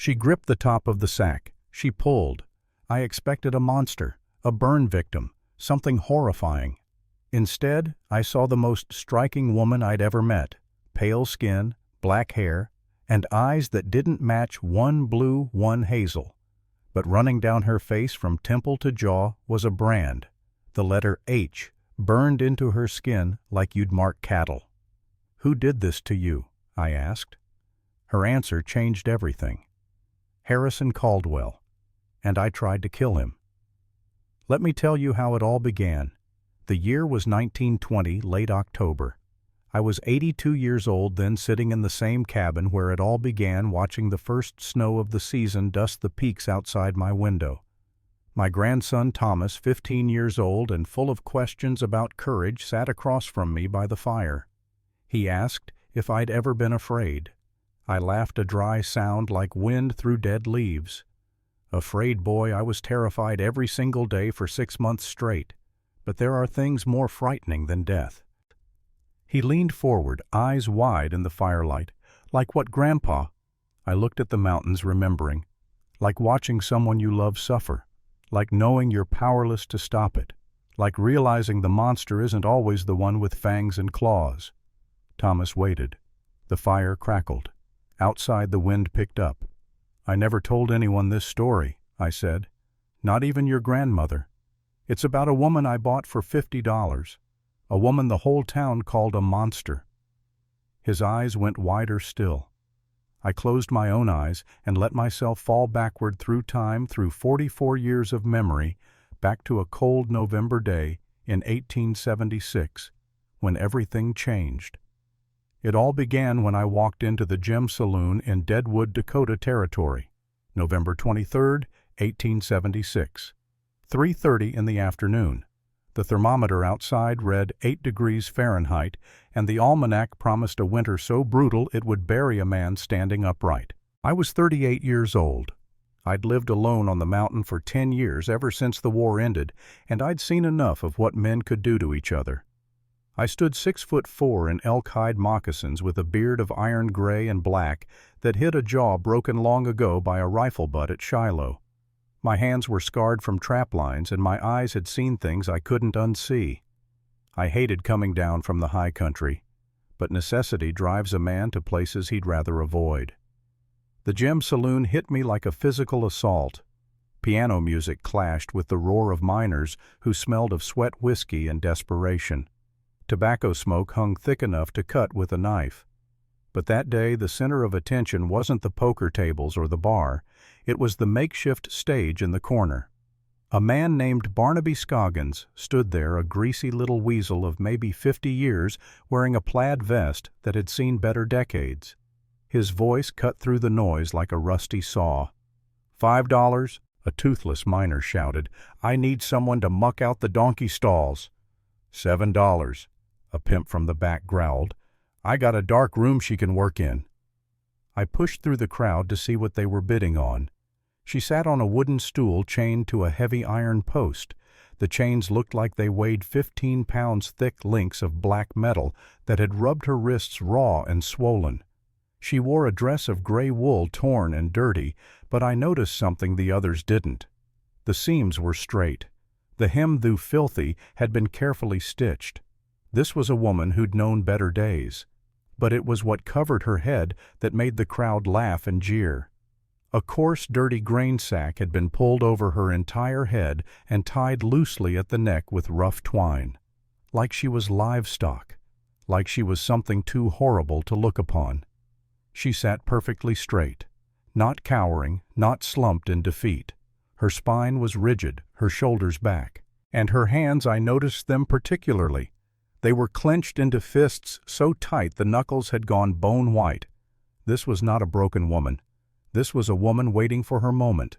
She gripped the top of the sack. She pulled. I expected a monster, a burn victim, something horrifying. Instead, I saw the most striking woman I'd ever met. Pale skin, black hair, and eyes that didn't match, one blue, one hazel. But running down her face from temple to jaw was a brand, the letter H, burned into her skin like you'd mark cattle. "Who did this to you?" I asked. Her answer changed everything. "Harrison Caldwell, and I tried to kill him." Let me tell you how it all began. The year was 1920, late October. I was 82 years old then, sitting in the same cabin where it all began, watching the first snow of the season dust the peaks outside my window. My grandson Thomas, 15 years old and full of questions about courage, sat across from me by the fire. He asked if I'd ever been afraid. I laughed, a dry sound like wind through dead leaves. Afraid, boy, I was terrified every single day for 6 months straight. But there are things more frightening than death. He leaned forward, eyes wide in the firelight. "Like what, Grandpa?" I looked at the mountains, remembering. "Like watching someone you love suffer. Like knowing you're powerless to stop it. Like realizing the monster isn't always the one with fangs and claws." Thomas waited. The fire crackled. Outside, the wind picked up. "I never told anyone this story," I said. "Not even your grandmother. It's about a woman I bought for $50. A woman the whole town called a monster." His eyes went wider still. I closed my own eyes and let myself fall backward through time, through 44 years of memory, back to a cold November day in 1876, when everything changed. It all began when I walked into the Gem Saloon in Deadwood, Dakota Territory, November 23, 1876. 3:30 in the afternoon. The thermometer outside read 8 degrees Fahrenheit, and the almanac promised a winter so brutal it would bury a man standing upright. I was 38 years old. I'd lived alone on the mountain for 10 years, ever since the war ended, and I'd seen enough of what men could do to each other. I stood 6'4" in elk-hide moccasins with a beard of iron gray and black that hid a jaw broken long ago by a rifle butt at Shiloh. My hands were scarred from trap lines, and my eyes had seen things I couldn't unsee. I hated coming down from the high country, but necessity drives a man to places he'd rather avoid. The Gem Saloon hit me like a physical assault. Piano music clashed with the roar of miners who smelled of sweat whiskey and desperation. Tobacco smoke hung thick enough to cut with a knife. But that day the center of attention wasn't the poker tables or the bar. It was the makeshift stage in the corner. A man named Barnaby Scoggins stood there, a greasy little weasel of maybe 50 years, wearing a plaid vest that had seen better decades. His voice cut through the noise like a rusty saw. $5, a toothless miner shouted. "I need someone to muck out the donkey stalls." $7, a pimp from the back growled. "I got a dark room she can work in." I pushed through the crowd to see what they were bidding on. She sat on a wooden stool chained to a heavy iron post. The chains looked like they weighed 15 pounds thick links of black metal that had rubbed her wrists raw and swollen. She wore a dress of gray wool, torn and dirty, but I noticed something the others didn't. The seams were straight. The hem, though filthy, had been carefully stitched. This was a woman who'd known better days. But it was what covered her head that made the crowd laugh and jeer. A coarse, dirty grain sack had been pulled over her entire head and tied loosely at the neck with rough twine. Like she was livestock. Like she was something too horrible to look upon. She sat perfectly straight, not cowering, not slumped in defeat. Her spine was rigid, her shoulders back. And her hands, I noticed them particularly. They were clenched into fists so tight the knuckles had gone bone white. This was not a broken woman. This was a woman waiting for her moment.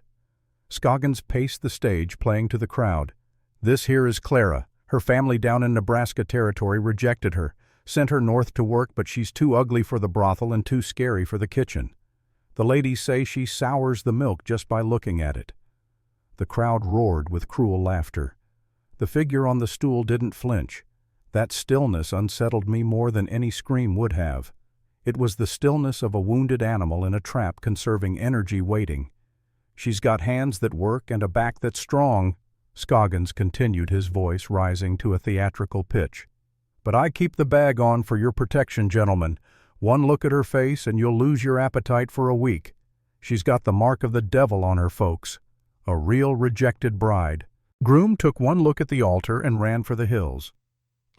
Scoggins paced the stage, playing to the crowd. "This here is Clara. Her family down in Nebraska Territory rejected her, sent her north to work, but she's too ugly for the brothel and too scary for the kitchen. The ladies say she sours the milk just by looking at it." The crowd roared with cruel laughter. The figure on the stool didn't flinch. That stillness unsettled me more than any scream would have. It was the stillness of a wounded animal in a trap conserving energy waiting. "She's got hands that work and a back that's strong," Scoggins continued, his voice rising to a theatrical pitch. "But I keep the bag on for your protection, gentlemen. One look at her face and you'll lose your appetite for a week. She's got the mark of the devil on her, folks. A real rejected bride." Groom took one look at the altar and ran for the hills.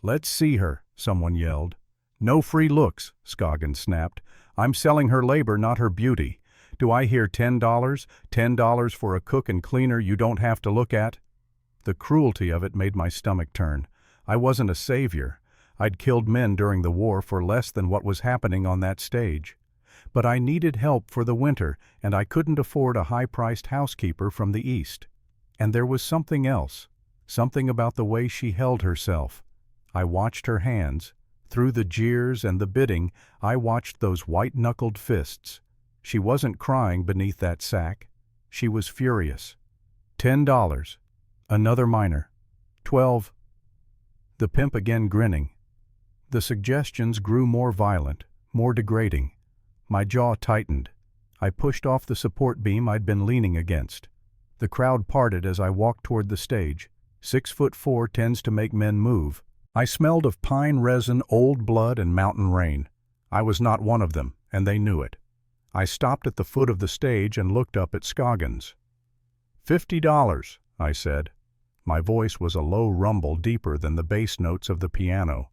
"Let's see her," someone yelled. "No free looks," Scoggins snapped. "I'm selling her labor, not her beauty. Do I hear $10? $10 for a cook and cleaner you don't have to look at?" The cruelty of it made my stomach turn. I wasn't a savior. I'd killed men during the war for less than what was happening on that stage. But I needed help for the winter, and I couldn't afford a high-priced housekeeper from the East. And there was something else, something about the way she held herself. I watched her hands. Through the jeers and the bidding, I watched those white-knuckled fists. She wasn't crying beneath that sack. She was furious. $10. Another miner. 12. The pimp again grinning. The suggestions grew more violent, more degrading. My jaw tightened. I pushed off the support beam I'd been leaning against. The crowd parted as I walked toward the stage. 6'4" tends to make men move. I smelled of pine resin, old blood, and mountain rain. I was not one of them, and they knew it. I stopped at the foot of the stage and looked up at Scoggins. $50, I said. My voice was a low rumble deeper than the bass notes of the piano.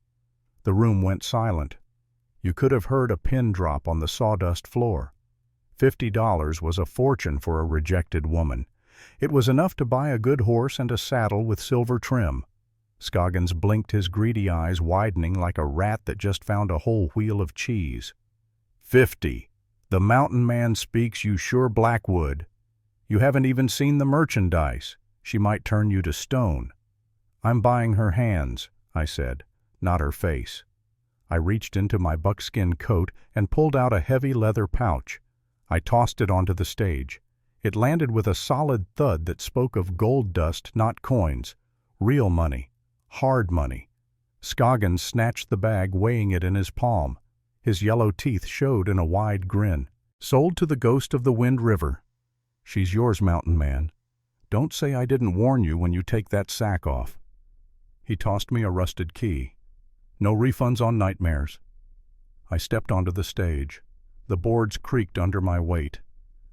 The room went silent. You could have heard a pin drop on the sawdust floor. $50 was a fortune for a rejected woman. It was enough to buy a good horse and a saddle with silver trim. Scoggins blinked, his greedy eyes widening like a rat that just found a whole wheel of cheese. 50. The mountain man speaks, you sure Blackwood. You haven't even seen the merchandise. She might turn you to stone. I'm buying her hands, I said, not her face. I reached into my buckskin coat and pulled out a heavy leather pouch. I tossed it onto the stage. It landed with a solid thud that spoke of gold dust, not coins. Real money. Hard money. Scoggins snatched the bag, weighing it in his palm. His yellow teeth showed in a wide grin. Sold to the ghost of the Wind River. She's yours, mountain man. Don't say I didn't warn you when you take that sack off. He tossed me a rusted key. No refunds on nightmares. I stepped onto the stage. The boards creaked under my weight.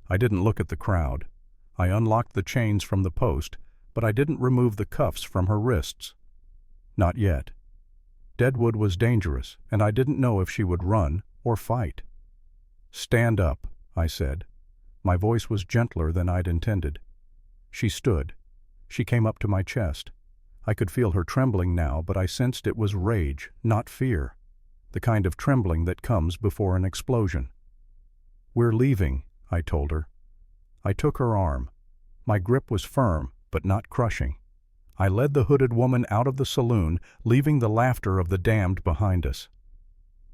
I didn't look at the crowd. I unlocked the chains from the post, but I didn't remove the cuffs from her wrists. Not yet. Deadwood was dangerous, and I didn't know if she would run or fight. Stand up, I said. My voice was gentler than I'd intended. She stood. She came up to my chest. I could feel her trembling now, but I sensed it was rage, not fear. The kind of trembling that comes before an explosion. We're leaving, I told her. I took her arm. My grip was firm, but not crushing. I led the hooded woman out of the saloon, leaving the laughter of the damned behind us.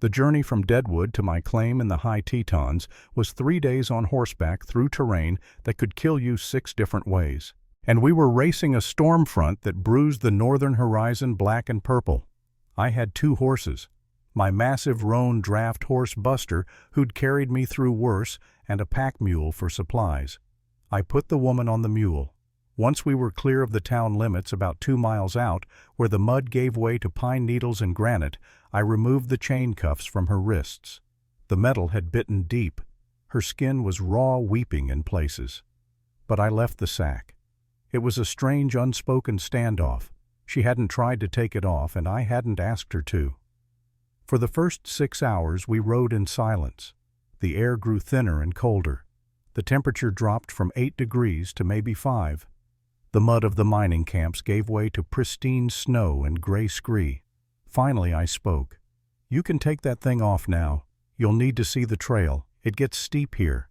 The journey from Deadwood to my claim in the High Tetons was 3 days on horseback through terrain that could kill you 6 different ways. And we were racing a storm front that bruised the northern horizon black and purple. I had 2 horses. My massive roan draft horse Buster, who'd carried me through worse, and a pack mule for supplies. I put the woman on the mule. Once we were clear of the town limits, about 2 miles out, where the mud gave way to pine needles and granite, I removed the chain cuffs from her wrists. The metal had bitten deep. Her skin was raw, weeping in places. But I left the sack. It was a strange, unspoken standoff. She hadn't tried to take it off, and I hadn't asked her to. For the first 6 hours we rode in silence. The air grew thinner and colder. The temperature dropped from 8 degrees to maybe 5. The mud of the mining camps gave way to pristine snow and gray scree. Finally I spoke. You can take that thing off now. You'll need to see the trail. It gets steep here.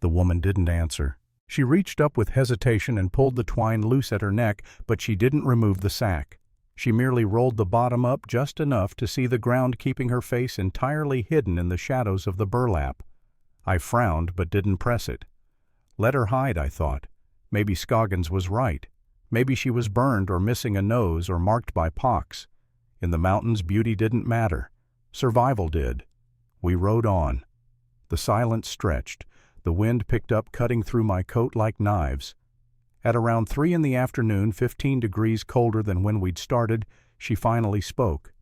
The woman didn't answer. She reached up with hesitation and pulled the twine loose at her neck, but she didn't remove the sack. She merely rolled the bottom up just enough to see the ground, keeping her face entirely hidden in the shadows of the burlap. I frowned but didn't press it. Let her hide, I thought. Maybe Scoggins was right. Maybe she was burned or missing a nose or marked by pox. In the mountains, beauty didn't matter. Survival did. We rode on. The silence stretched. The wind picked up, cutting through my coat like knives. At around 3 in the afternoon, 15 degrees colder than when we'd started, she finally spoke.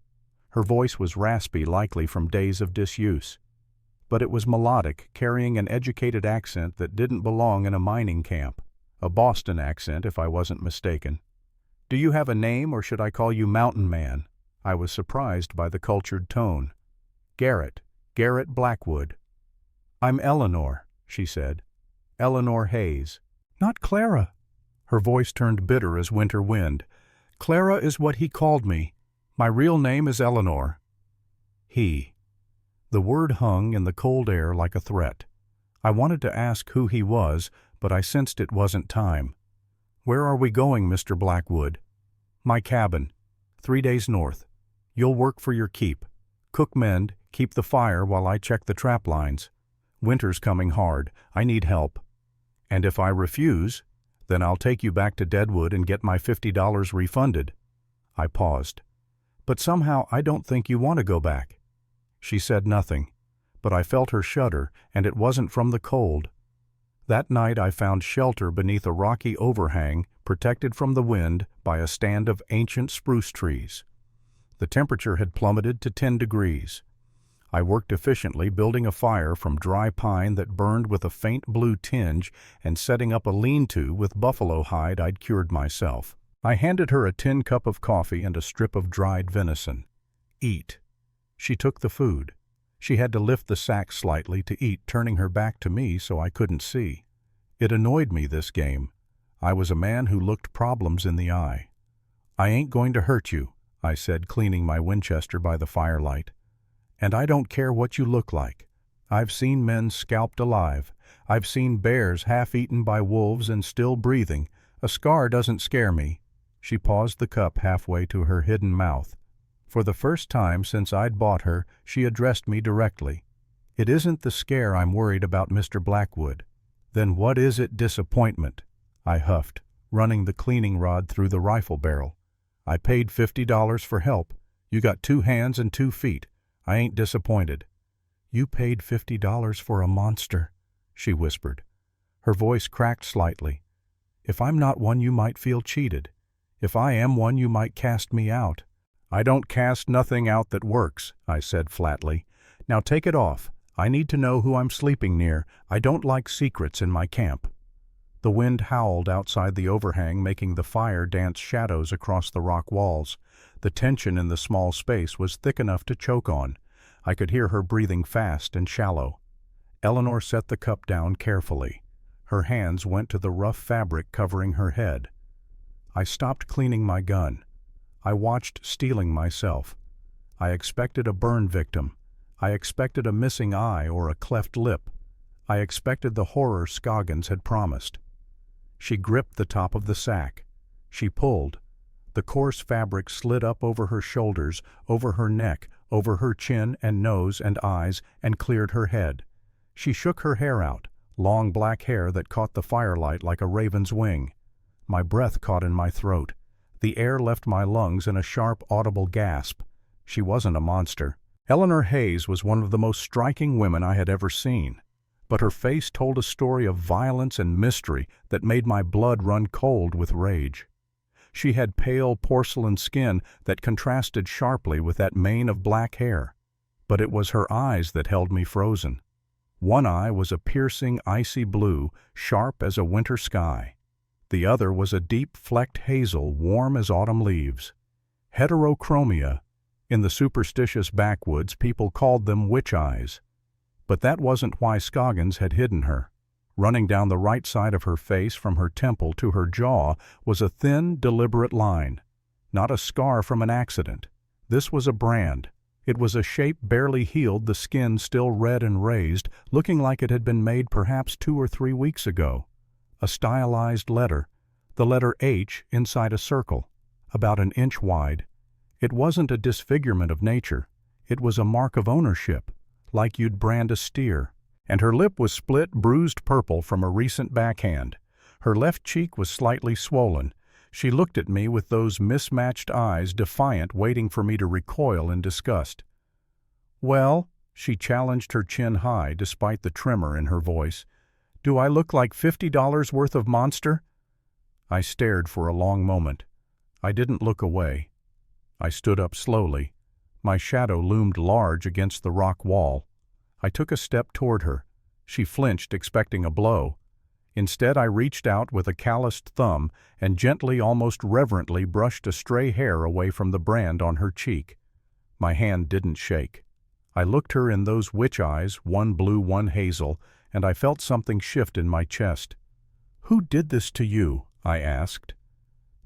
Her voice was raspy, likely from days of disuse. But it was melodic, carrying an educated accent that didn't belong in a mining camp. A Boston accent, if I wasn't mistaken. "Do you have a name, or should I call you Mountain Man?" I was surprised by the cultured tone. "Garrett Blackwood." "I'm Eleanor," she said. "Eleanor Hayes." "Not Clara." Her voice turned bitter as winter wind. "Clara is what he called me. My real name is Eleanor." He. The word hung in the cold air like a threat. I wanted to ask who he was, but I sensed it wasn't time. "Where are we going, Mr. Blackwood?" "My cabin. 3 days north. You'll work for your keep. Cook, mend, keep the fire while I check the trap lines. Winter's coming hard. I need help." "And if I refuse, then I'll take you back to Deadwood and get my $50 refunded." I paused. "But somehow I don't think you want to go back." She said nothing, but I felt her shudder, and it wasn't from the cold. That night I found shelter beneath a rocky overhang, protected from the wind by a stand of ancient spruce trees. The temperature had plummeted to 10 degrees. I worked efficiently, building a fire from dry pine that burned with a faint blue tinge and setting up a lean-to with buffalo hide I'd cured myself. I handed her a tin cup of coffee and a strip of dried venison. "Eat." She took the food. She had to lift the sack slightly to eat, turning her back to me so I couldn't see. It annoyed me, this game. I was a man who looked problems in the eye. "I ain't going to hurt you," I said, cleaning my Winchester by the firelight. "And I don't care what you look like. I've seen men scalped alive. I've seen bears half-eaten by wolves and still breathing. A scar doesn't scare me." She paused the cup halfway to her hidden mouth. For the first time since I'd bought her, she addressed me directly. "It isn't the scare I'm worried about, Mr. Blackwood." "Then what is it? Disappointment?" I huffed, running the cleaning rod through the rifle barrel. "I paid $50 for help. You got 2 hands and 2 feet. I ain't disappointed." "You paid $50 for a monster," she whispered. Her voice cracked slightly. "If I'm not one, you might feel cheated. If I am one, you might cast me out." "I don't cast nothing out that works," I said flatly. "Now take it off. I need to know who I'm sleeping near. I don't like secrets in my camp." The wind howled outside the overhang, making the fire dance shadows across the rock walls. The tension in the small space was thick enough to choke on. I could hear her breathing fast and shallow. Eleanor set the cup down carefully. Her hands went to the rough fabric covering her head. I stopped cleaning my gun. I watched stealing myself. I expected a burn victim. I expected a missing eye or a cleft lip. I expected the horror Scoggins had promised. She gripped the top of the sack. She pulled. The coarse fabric slid up over her shoulders, over her neck, over her chin and nose and eyes, and cleared her head. She shook her hair out, long black hair that caught the firelight like a raven's wing. My breath caught in my throat. The air left my lungs in a sharp, audible gasp. She wasn't a monster. Eleanor Hayes was one of the most striking women I had ever seen, but her face told a story of violence and mystery that made my blood run cold with rage. She had pale porcelain skin that contrasted sharply with that mane of black hair, but it was her eyes that held me frozen. One eye was a piercing, icy blue, sharp as a winter sky. The other was a deep flecked hazel, warm as autumn leaves. Heterochromia. In the superstitious backwoods, people called them witch eyes. But that wasn't why Scoggins had hidden her. Running down the right side of her face from her temple to her jaw was a thin, deliberate line. Not a scar from an accident. This was a brand. It was a shape barely healed, the skin still red and raised, looking like it had been made perhaps 2 or 3 weeks ago. A stylized letter, the letter H inside a circle, about an inch wide. It wasn't a disfigurement of nature. It was a mark of ownership, like you'd brand a steer. And her lip was split, bruised purple from a recent backhand. Her left cheek was slightly swollen. She looked at me with those mismatched eyes, defiant, waiting for me to recoil in disgust. "Well," She challenged, her chin high despite the tremor in her voice. "Do I look like $50 worth of monster?" I stared for a long moment. I didn't look away. I stood up slowly. My shadow loomed large against the rock wall. I took a step toward her. She flinched, expecting a blow. Instead, I reached out with a calloused thumb and gently, almost reverently, brushed a stray hair away from the brand on her cheek. My hand didn't shake. I looked her in those witch eyes, one blue, one hazel, and I felt something shift in my chest. "Who did this to you?" I asked.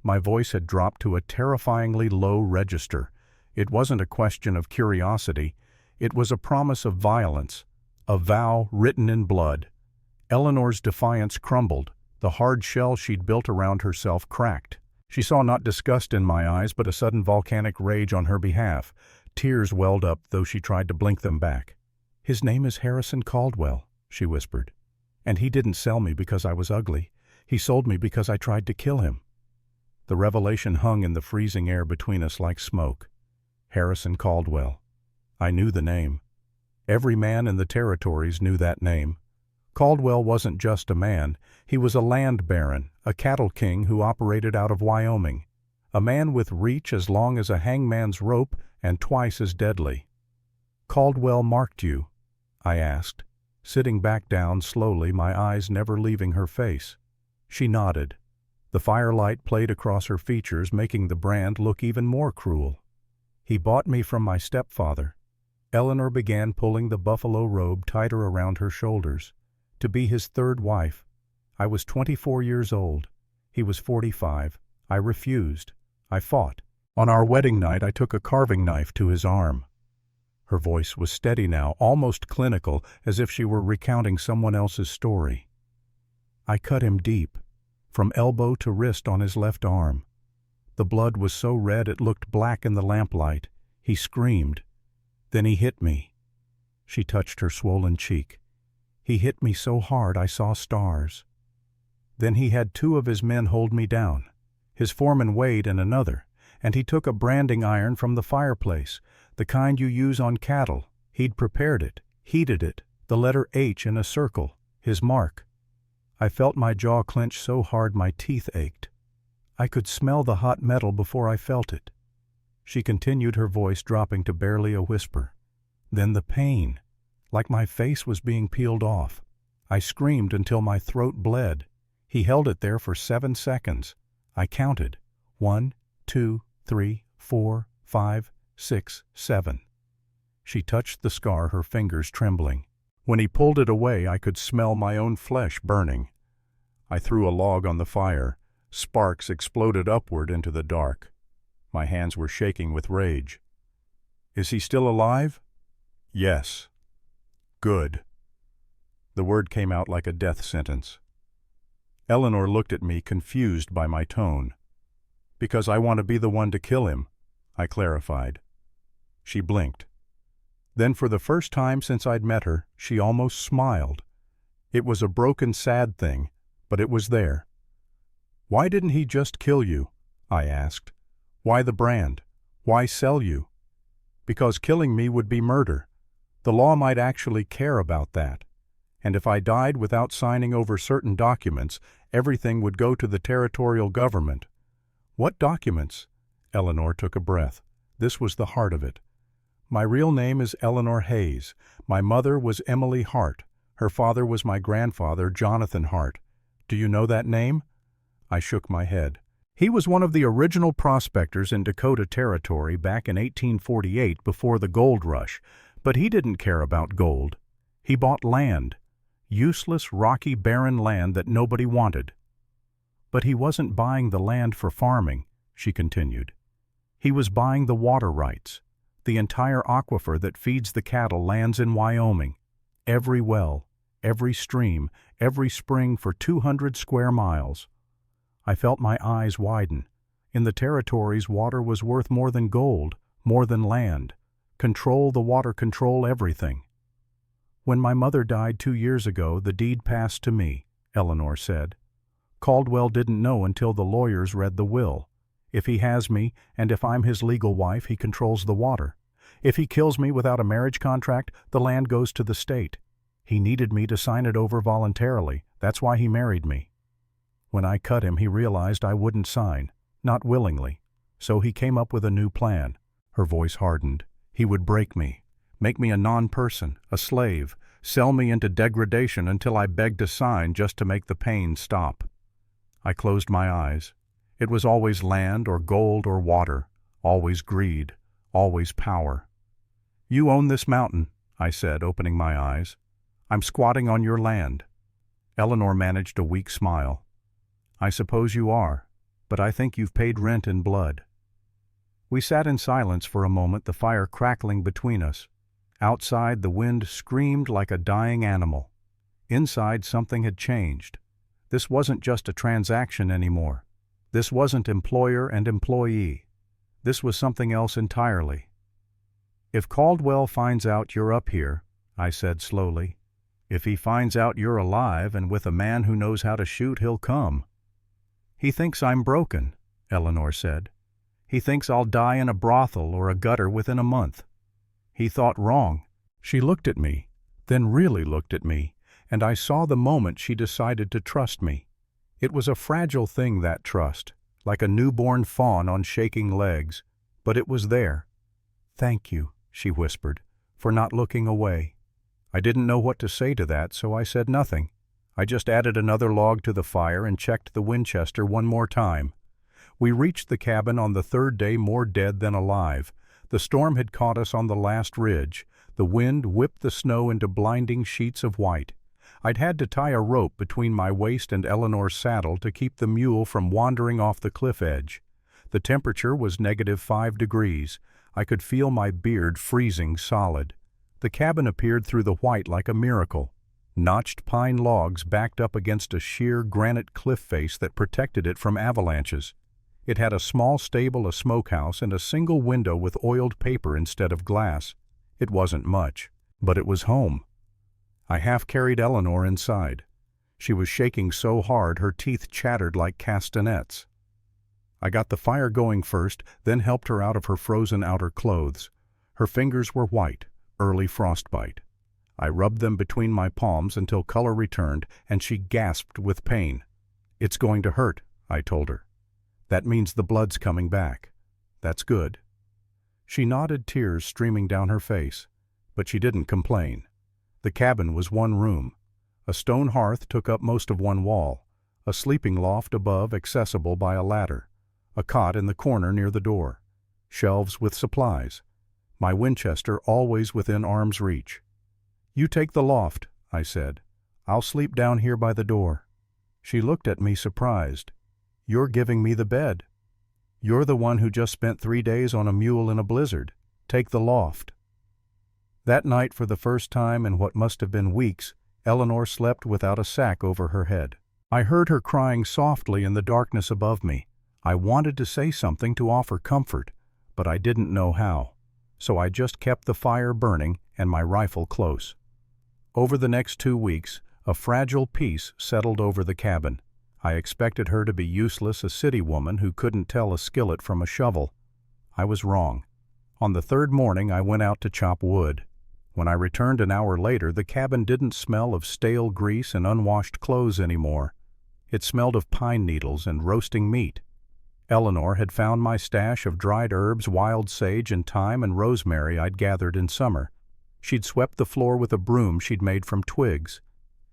My voice had dropped to a terrifyingly low register. It wasn't a question of curiosity. It was a promise of violence, a vow written in blood. Eleanor's defiance crumbled. The hard shell she'd built around herself cracked. She saw not disgust in my eyes, but a sudden volcanic rage on her behalf. Tears welled up, though she tried to blink them back. "His name is Harrison Caldwell," she whispered. "And he didn't sell me because I was ugly. He sold me because I tried to kill him." The revelation hung in the freezing air between us like smoke. Harrison Caldwell. I knew the name. Every man in the territories knew that name. Caldwell wasn't just a man. He was a land baron, a cattle king who operated out of Wyoming. A man with reach as long as a hangman's rope and twice as deadly. "Caldwell marked you?" I asked, sitting back down slowly, my eyes never leaving her face. She nodded. The firelight played across her features, making the brand look even more cruel. "He bought me from my stepfather." Eleanor began pulling the buffalo robe tighter around her shoulders. "To be his third wife. I was 24 years old. He was 45. I refused. I fought. On our wedding night, I took a carving knife to his arm." Her voice was steady now, almost clinical, as if she were recounting someone else's story. "I cut him deep, from elbow to wrist on his left arm. The blood was so red it looked black in the lamplight. He screamed. Then he hit me." She touched her swollen cheek. "He hit me so hard I saw stars. Then he had 2 of his men hold me down, his foreman Wade and another, and he took a branding iron from the fireplace, the kind you use on cattle. He'd prepared it, heated it, the letter H in a circle, his mark. I felt my jaw clench so hard my teeth ached. I could smell the hot metal before I felt it." She continued, her voice dropping to barely a whisper. "Then the pain, like my face was being peeled off. I screamed until my throat bled. He held it there for 7 seconds. I counted. 1, 2, 3, 4, 5, 6, 7. She touched the scar, her fingers trembling. When he pulled it away, I could smell my own flesh burning. I threw a log on the fire. Sparks exploded upward into the dark. My hands were shaking with rage. "Is he still alive?" "Yes." "Good." The word came out like a death sentence. Eleanor looked at me, confused by my tone. "Because I want to be the one to kill him," I clarified. She blinked. Then, for the first time since I'd met her, she almost smiled. It was a broken, sad thing, but it was there. "Why didn't he just kill you?" I asked. "Why the brand? Why sell you?" "Because killing me would be murder. The law might actually care about that. And if I died without signing over certain documents, everything would go to the territorial government." "What documents?" Eleanor took a breath. This was the heart of it. "My real name is Eleanor Hayes. My mother was Emily Hart. Her father was my grandfather, Jonathan Hart. Do you know that name?" I shook my head. "He was one of the original prospectors in Dakota Territory back in 1848 before the gold rush, but he didn't care about gold. He bought land. Useless, rocky, barren land that nobody wanted." "But he wasn't buying the land for farming," she continued. "He was buying the water rights. The entire aquifer that feeds the cattle lands in Wyoming. Every well, every stream, every spring for 200 square miles. I felt my eyes widen. In the territories, water was worth more than gold, more than land. Control the water, control everything. "When my mother died 2 years ago, the deed passed to me," Eleanor said. "Caldwell didn't know until the lawyers read the will. If he has me, and if I'm his legal wife, he controls the water. If he kills me without a marriage contract, the land goes to the state. He needed me to sign it over voluntarily. That's why he married me. When I cut him, he realized I wouldn't sign, not willingly. So he came up with a new plan. Her voice hardened. He would break me, make me a non-person, a slave, sell me into degradation until I begged to sign just to make the pain stop. I closed my eyes. It was always land or gold or water, always greed, always power. "You own this mountain," I said, opening my eyes. "I'm squatting on your land." Eleanor managed a weak smile. "I suppose you are, but I think you've paid rent in blood." We sat in silence for a moment, the fire crackling between us. Outside, the wind screamed like a dying animal. Inside, something had changed. This wasn't just a transaction anymore. This wasn't employer and employee. This was something else entirely. "If Caldwell finds out you're up here," I said slowly, "if he finds out you're alive and with a man who knows how to shoot, he'll come." "He thinks I'm broken," Eleanor said. "He thinks I'll die in a brothel or a gutter within a month." He thought wrong. She looked at me, then really looked at me, and I saw the moment she decided to trust me. It was a fragile thing, that trust, like a newborn fawn on shaking legs, but it was there. "Thank you," she whispered, "for not looking away." I didn't know what to say to that, so I said nothing. I just added another log to the fire and checked the Winchester one more time. We reached the cabin on the third day more dead than alive. The storm had caught us on the last ridge. The wind whipped the snow into blinding sheets of white. I'd had to tie a rope between my waist and Eleanor's saddle to keep the mule from wandering off the cliff edge. The temperature was -5 degrees. I could feel my beard freezing solid. The cabin appeared through the white like a miracle. Notched pine logs backed up against a sheer granite cliff face that protected it from avalanches. It had a small stable, a smokehouse, and a single window with oiled paper instead of glass. It wasn't much, but it was home. I half-carried Eleanor inside. She was shaking so hard her teeth chattered like castanets. I got the fire going first, then helped her out of her frozen outer clothes. Her fingers were white, early frostbite. I rubbed them between my palms until color returned, and she gasped with pain. "It's going to hurt," I told her. "That means the blood's coming back." "That's good." She nodded, tears streaming down her face, but she didn't complain. The cabin was one room. A stone hearth took up most of one wall, a sleeping loft above accessible by a ladder, a cot in the corner near the door, shelves with supplies, my Winchester always within arm's reach. "You take the loft," I said. "I'll sleep down here by the door." She looked at me surprised. "You're giving me the bed. You're the one who just spent 3 days on a mule in a blizzard. Take the loft." That night, for the first time in what must have been weeks, Eleanor slept without a sack over her head. I heard her crying softly in the darkness above me. I wanted to say something to offer comfort, but I didn't know how. So I just kept the fire burning and my rifle close. Over the next 2 weeks, a fragile peace settled over the cabin. I expected her to be useless, a city woman who couldn't tell a skillet from a shovel. I was wrong. On the third morning, I went out to chop wood. When I returned an hour later, the cabin didn't smell of stale grease and unwashed clothes anymore. It smelled of pine needles and roasting meat. Eleanor had found my stash of dried herbs, wild sage and thyme and rosemary I'd gathered in summer. She'd swept the floor with a broom she'd made from twigs.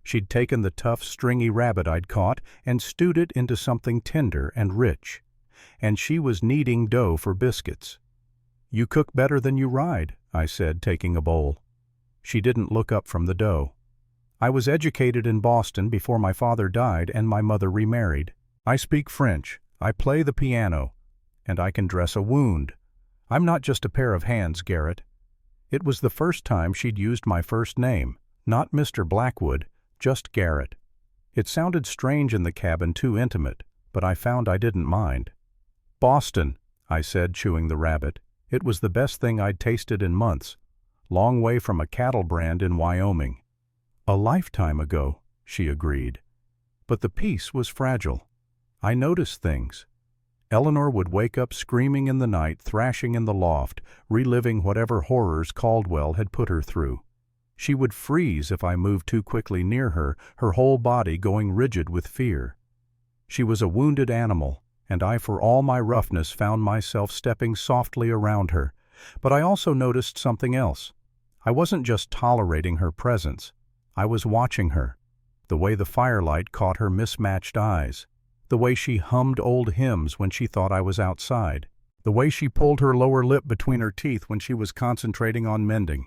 She'd taken the tough, stringy rabbit I'd caught and stewed it into something tender and rich. And she was kneading dough for biscuits. "You cook better than you ride," I said, taking a bowl. She didn't look up from the dough. "I was educated in Boston before my father died and my mother remarried. I speak French, I play the piano, and I can dress a wound. I'm not just a pair of hands, Garrett." It was the first time she'd used my first name, not Mr. Blackwood, just Garrett. It sounded strange in the cabin, too intimate, but I found I didn't mind. "Boston," I said, chewing the rabbit. It was the best thing I'd tasted in months. Long way from a cattle brand in Wyoming. "A lifetime ago," she agreed. But the peace was fragile. I noticed things. Eleanor would wake up screaming in the night, thrashing in the loft, reliving whatever horrors Caldwell had put her through. She would freeze if I moved too quickly near her, her whole body going rigid with fear. She was a wounded animal, and I, for all my roughness, found myself stepping softly around her. But I also noticed something else. I wasn't just tolerating her presence. I was watching her. The way the firelight caught her mismatched eyes. The way she hummed old hymns when she thought I was outside. The way she pulled her lower lip between her teeth when she was concentrating on mending.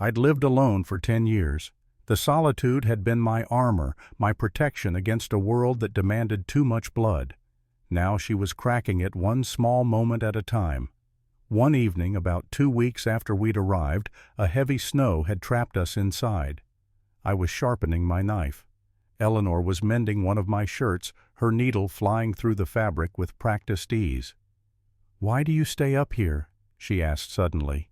I'd lived alone for 10 years. The solitude had been my armor, my protection against a world that demanded too much blood. Now she was cracking it one small moment at a time. One evening, about 2 weeks after we'd arrived, a heavy snow had trapped us inside. I was sharpening my knife. Eleanor was mending one of my shirts, her needle flying through the fabric with practiced ease. "Why do you stay up here?" she asked suddenly.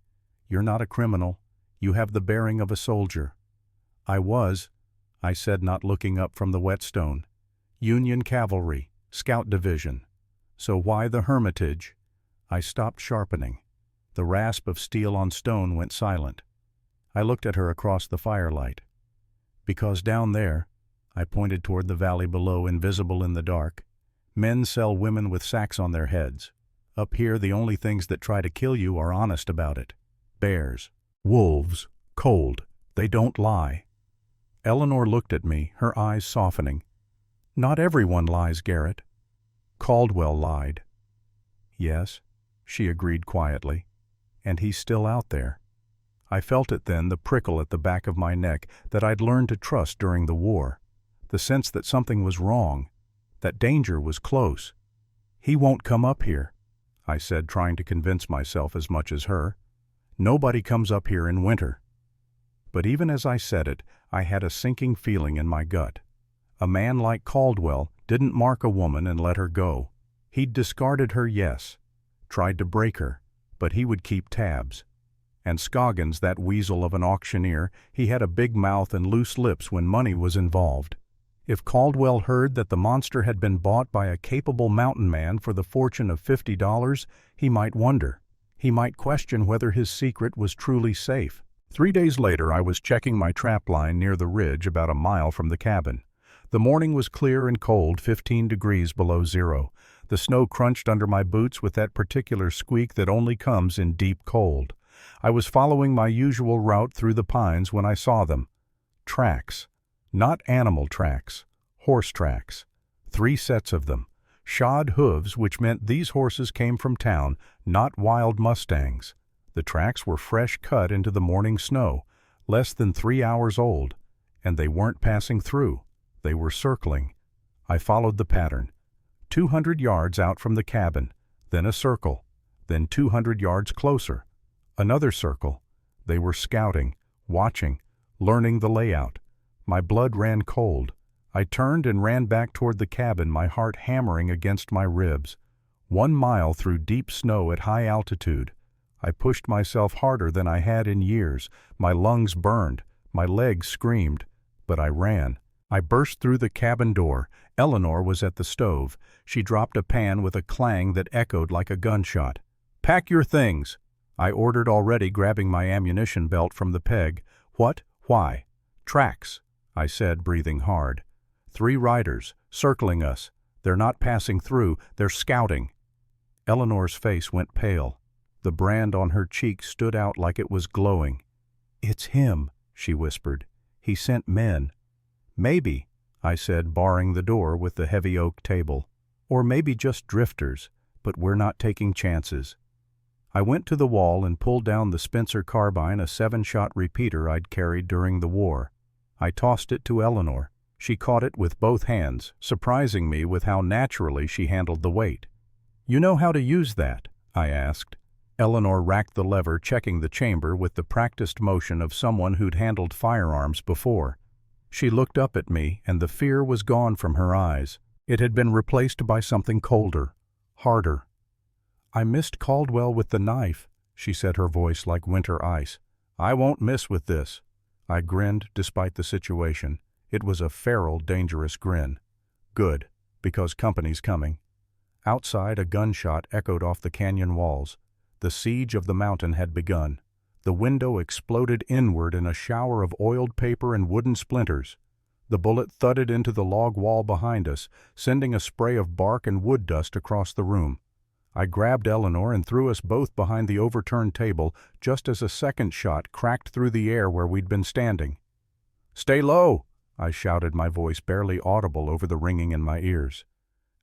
"You're not a criminal. You have the bearing of a soldier." "I was," I said, not looking up from the whetstone. "Union Cavalry, Scout Division. So why the Hermitage?" I stopped sharpening. The rasp of steel on stone went silent. I looked at her across the firelight. "Because down there," I pointed toward the valley below, invisible in the dark, "men sell women with sacks on their heads. Up here, the only things that try to kill you are honest about it. Bears, wolves, cold. They don't lie." Eleanor looked at me, her eyes softening. "Not everyone lies, Garrett." "Caldwell lied." "Yes," she agreed quietly. "And he's still out there." I felt it then, the prickle at the back of my neck that I'd learned to trust during the war. The sense that something was wrong, that danger was close. "He won't come up here," I said, trying to convince myself as much as her. "Nobody comes up here in winter." But even as I said it, I had a sinking feeling in my gut. A man like Caldwell didn't mark a woman and let her go. He'd discarded her, yes, tried to break her, but he would keep tabs. And Scoggins, that weasel of an auctioneer, he had a big mouth and loose lips when money was involved. If Caldwell heard that the monster had been bought by a capable mountain man for the fortune of $50, he might wonder. He might question whether his secret was truly safe. 3 days later, I was checking my trap line near the ridge about a mile from the cabin. The morning was clear and cold, 15 degrees below zero. The snow crunched under my boots with that particular squeak that only comes in deep cold. I was following my usual route through the pines when I saw them. Tracks. Not animal tracks. Horse tracks. 3 sets of them. Shod hooves, which meant these horses came from town, not wild mustangs. The tracks were fresh cut into the morning snow, less than 3 hours old, and they weren't passing through. They were circling. I followed the pattern. 200 yards out from the cabin, then a circle, then 200 yards closer. Another circle. They were scouting, watching, learning the layout. My blood ran cold. I turned and ran back toward the cabin, my heart hammering against my ribs. 1 mile through deep snow at high altitude. I pushed myself harder than I had in years. My lungs burned. My legs screamed. But I ran. I burst through the cabin door. Eleanor was at the stove. She dropped a pan with a clang that echoed like a gunshot. "Pack your things," I ordered, already grabbing my ammunition belt from the peg. "What? Why?" "Tracks," I said, breathing hard. 3 riders, circling us. They're not passing through, they're scouting. Eleanor's face went pale. The brand on her cheek stood out like it was glowing. "It's him," she whispered. "He sent men." "Maybe," I said, barring the door with the heavy oak table. "Or maybe just drifters, but we're not taking chances." I went to the wall and pulled down the Spencer carbine, a 7-shot repeater I'd carried during the war. I tossed it to Eleanor. She caught it with both hands, surprising me with how naturally she handled the weight. "You know how to use that?" I asked. Eleanor racked the lever, checking the chamber with the practiced motion of someone who'd handled firearms before. She looked up at me, and the fear was gone from her eyes. It had been replaced by something colder, harder. "I missed Caldwell with the knife," she said, her voice like winter ice. "I won't miss with this." I grinned despite the situation. It was a feral, dangerous grin. "Good, because company's coming." Outside, a gunshot echoed off the canyon walls. The siege of the mountain had begun. The window exploded inward in a shower of oiled paper and wooden splinters. The bullet thudded into the log wall behind us, sending a spray of bark and wood dust across the room. I grabbed Eleanor and threw us both behind the overturned table just as a second shot cracked through the air where we'd been standing. "Stay low!" I shouted, my voice barely audible over the ringing in my ears.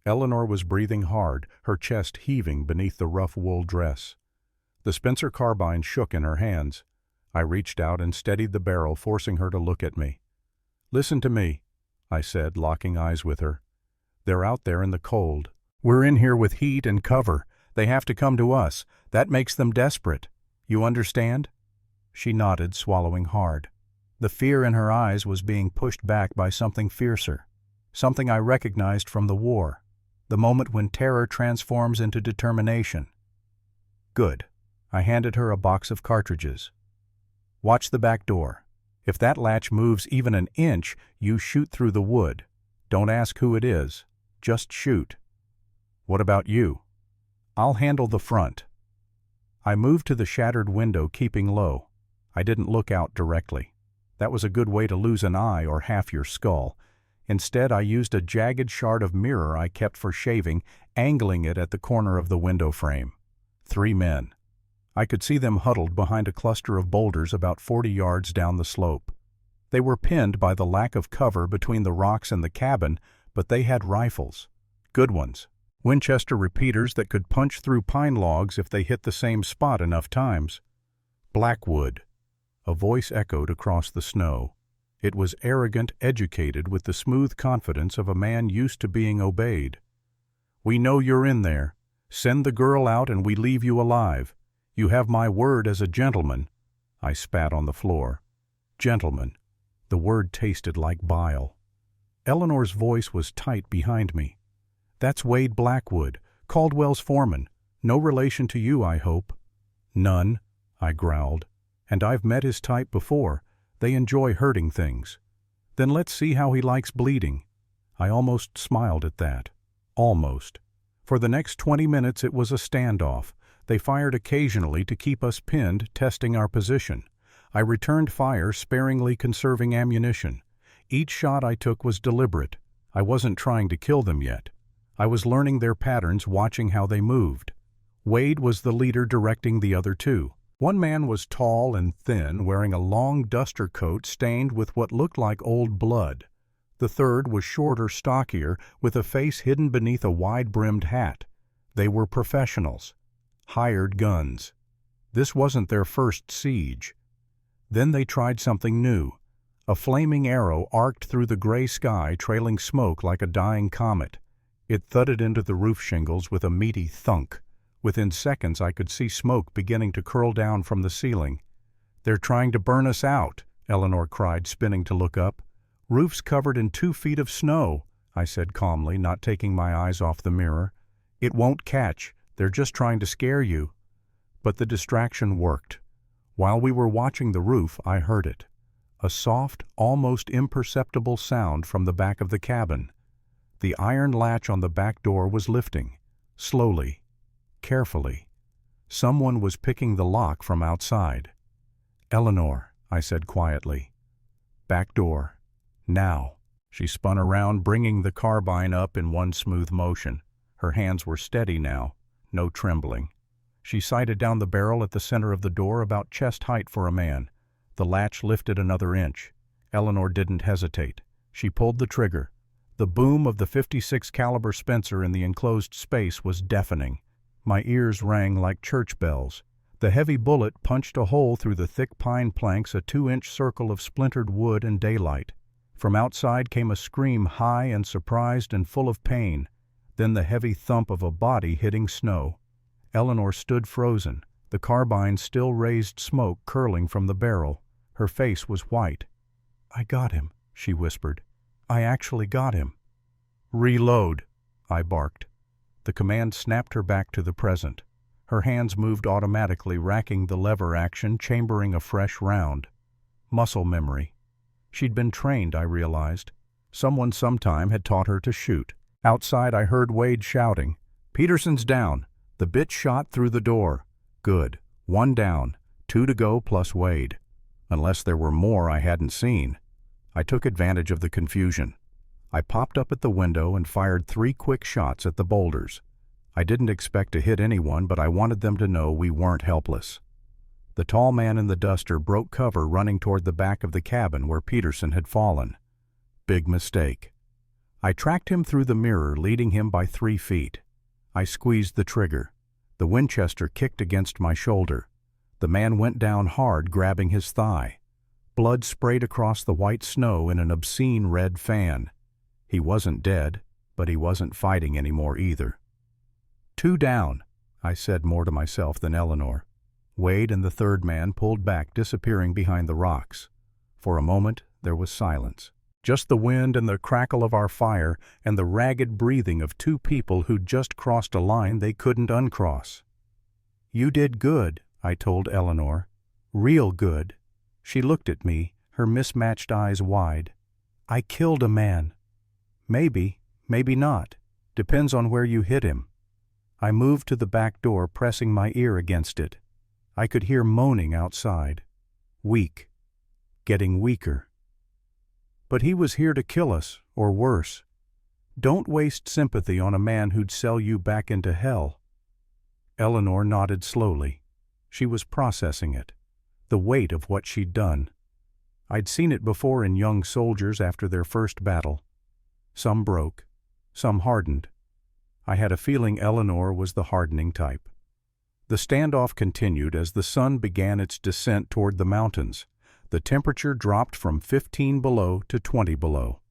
Eleanor was breathing hard, her chest heaving beneath the rough wool dress. The Spencer carbine shook in her hands. I reached out and steadied the barrel, forcing her to look at me. "Listen to me," I said, locking eyes with her. "They're out there in the cold. We're in here with heat and cover. They have to come to us. That makes them desperate. You understand?" She nodded, swallowing hard. The fear in her eyes was being pushed back by something fiercer, something I recognized from the war, the moment when terror transforms into determination. "Good." I handed her a box of cartridges. "Watch the back door. If that latch moves even an inch, you shoot through the wood. Don't ask who it is. Just shoot." "What about you?" "I'll handle the front." I moved to the shattered window, keeping low. I didn't look out directly. That was a good way to lose an eye or half your skull. Instead, I used a jagged shard of mirror I kept for shaving, angling it at the corner of the window frame. 3 men. I could see them huddled behind a cluster of boulders about 40 yards down the slope. They were pinned by the lack of cover between the rocks and the cabin, but they had rifles. Good ones. Winchester repeaters that could punch through pine logs if they hit the same spot enough times. "Blackwood." A voice echoed across the snow. It was arrogant, educated, with the smooth confidence of a man used to being obeyed. "We know you're in there. Send the girl out and we leave you alive. You have my word as a gentleman." I spat on the floor. Gentleman. The word tasted like bile. Eleanor's voice was tight behind me. "That's Wade Blackwood, Caldwell's foreman. No relation to you, I hope." "None," I growled. "And I've met his type before. They enjoy hurting things." "Then let's see how he likes bleeding." I almost smiled at that. Almost. For the next 20 minutes it was a standoff. They fired occasionally to keep us pinned, testing our position. I returned fire, sparingly conserving ammunition. Each shot I took was deliberate. I wasn't trying to kill them yet. I was learning their patterns, watching how they moved. Wade was the leader, directing the other two. One man was tall and thin, wearing a long duster coat stained with what looked like old blood. The third was shorter, stockier, with a face hidden beneath a wide-brimmed hat. They were professionals. Hired guns. This wasn't their first siege. Then they tried something new. A flaming arrow arced through the gray sky, trailing smoke like a dying comet. It thudded into the roof shingles with a meaty thunk. Within seconds I could see smoke beginning to curl down from the ceiling. "They're trying to burn us out," Eleanor cried, spinning to look up. "Roof's covered in 2 feet of snow," I said calmly, not taking my eyes off the mirror. "It won't catch. They're just trying to scare you." But the distraction worked. While we were watching the roof, I heard it. A soft, almost imperceptible sound from the back of the cabin. The iron latch on the back door was lifting. Slowly. Carefully. Someone was picking the lock from outside. "Eleanor," I said quietly. "Back door. Now." She spun around, bringing the carbine up in one smooth motion. Her hands were steady now. No trembling. She sighted down the barrel at the center of the door, about chest height for a man. The latch lifted another inch. Eleanor didn't hesitate. She pulled the trigger. The boom of the .56 caliber Spencer in the enclosed space was deafening. My ears rang like church bells. The heavy bullet punched a hole through the thick pine planks, a 2-inch circle of splintered wood and daylight. From outside came a scream, high and surprised and full of pain. Then the heavy thump of a body hitting snow. Eleanor stood frozen, the carbine still raised smoke curling from the barrel. Her face was white. "I got him," she whispered. "I actually got him." "Reload," I barked. The command snapped her back to the present. Her hands moved automatically, racking the lever action, chambering a fresh round. Muscle memory. She'd been trained, I realized. Someone sometime had taught her to shoot. Outside I heard Wade shouting. Peterson's down. The bitch shot through the door. Good. 1 down. 2 to go plus Wade. Unless there were more I hadn't seen. I took advantage of the confusion. I popped up at the window and fired 3 quick shots at the boulders. I didn't expect to hit anyone, but I wanted them to know we weren't helpless. The tall man in the duster broke cover running toward the back of the cabin where Peterson had fallen. Big mistake. I tracked him through the mirror, leading him by 3 feet. I squeezed the trigger. The Winchester kicked against my shoulder. The man went down hard, grabbing his thigh. Blood sprayed across the white snow in an obscene red fan. He wasn't dead, but he wasn't fighting anymore either. 2 down, I said more to myself than Eleanor. Wade and the third man pulled back, disappearing behind the rocks. For a moment, there was silence. Just the wind and the crackle of our fire and the ragged breathing of 2 people who'd just crossed a line they couldn't uncross. "You did good," I told Eleanor. "Real good." She looked at me, her mismatched eyes wide. "I killed a man." "Maybe, maybe not. Depends on where you hit him." I moved to the back door, pressing my ear against it. I could hear moaning outside. Weak. Getting weaker. But he was here to kill us, or worse. Don't waste sympathy on a man who'd sell you back into hell. Eleanor nodded slowly. She was processing it. The weight of what she'd done. I'd seen it before in young soldiers after their first battle. Some broke. Some hardened. I had a feeling Eleanor was the hardening type. The standoff continued as the sun began its descent toward the mountains. The temperature dropped from 15 below to 20 below.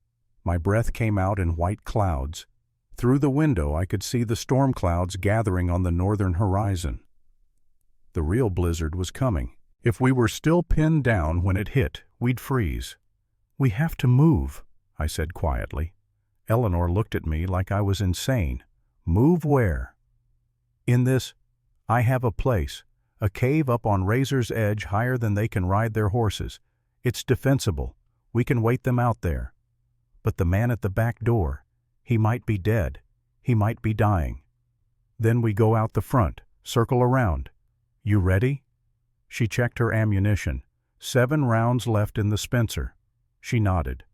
My breath came out in white clouds. Through the window I could see the storm clouds gathering on the northern horizon. The real blizzard was coming. If we were still pinned down when it hit, we'd freeze. "We have to move," I said quietly. Eleanor looked at me like I was insane. "Move where?" "In this. I have a place. A cave up on Razor's Edge higher than they can ride their horses. It's defensible. We can wait them out there. But the man at the back door, he might be dead. He might be dying. Then we go out the front, circle around. You ready?" She checked her ammunition. 7 rounds left in the Spencer. She nodded.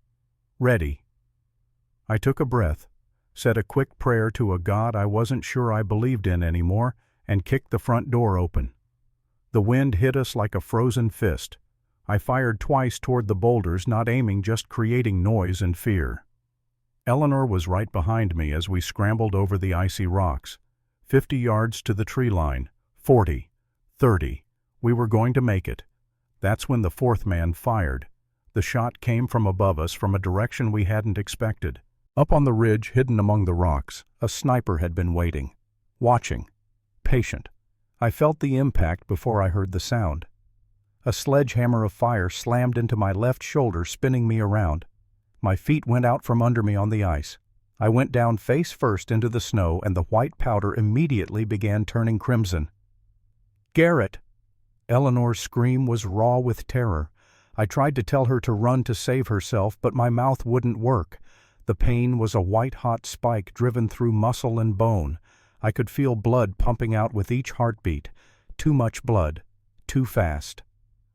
"Ready." I took a breath, said a quick prayer to a God I wasn't sure I believed in anymore, and kicked the front door open. The wind hit us like a frozen fist. I fired twice toward the boulders, not aiming, just creating noise and fear. Eleanor was right behind me as we scrambled over the icy rocks. 50 yards to the tree line. 40. 30. We were going to make it. That's when the 4th man fired. The shot came from above us, from a direction we hadn't expected. Up on the ridge, hidden among the rocks, a sniper had been waiting. Watching. Patient. I felt the impact before I heard the sound. A sledgehammer of fire slammed into my left shoulder, spinning me around. My feet went out from under me on the ice. I went down face first into the snow, and the white powder immediately began turning crimson. "Garrett!" Eleanor's scream was raw with terror. I tried to tell her to run to save herself, but my mouth wouldn't work. The pain was a white-hot spike driven through muscle and bone. I could feel blood pumping out with each heartbeat. Too much blood. Too fast.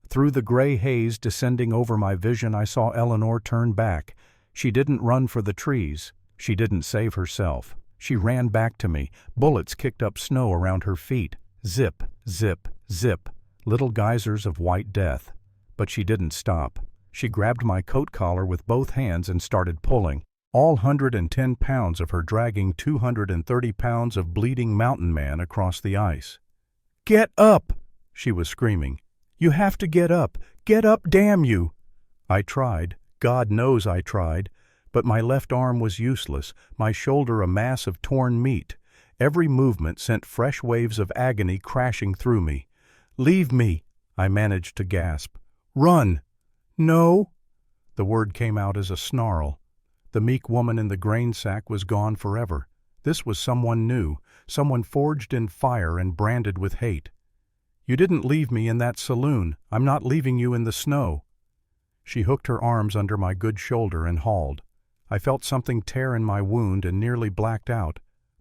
Through the gray haze descending over my vision, I saw Eleanor turn back. She didn't run for the trees. She didn't save herself. She ran back to me. Bullets kicked up snow around her feet. Zip, zip, zip. Little geysers of white death. But she didn't stop. She grabbed my coat collar with both hands and started pulling. All 110 pounds of her dragging 230 pounds of bleeding mountain man across the ice. "Get up!" she was screaming. "You have to get up! Get up, damn you!" I tried. God knows I tried. But my left arm was useless, my shoulder a mass of torn meat. Every movement sent fresh waves of agony crashing through me. "Leave me!" I managed to gasp. "Run!" "No!" The word came out as a snarl. The meek woman in the grain sack was gone forever. This was someone new, someone forged in fire and branded with hate. "You didn't leave me in that saloon. I'm not leaving you in the snow." She hooked her arms under my good shoulder and hauled. I felt something tear in my wound and nearly blacked out,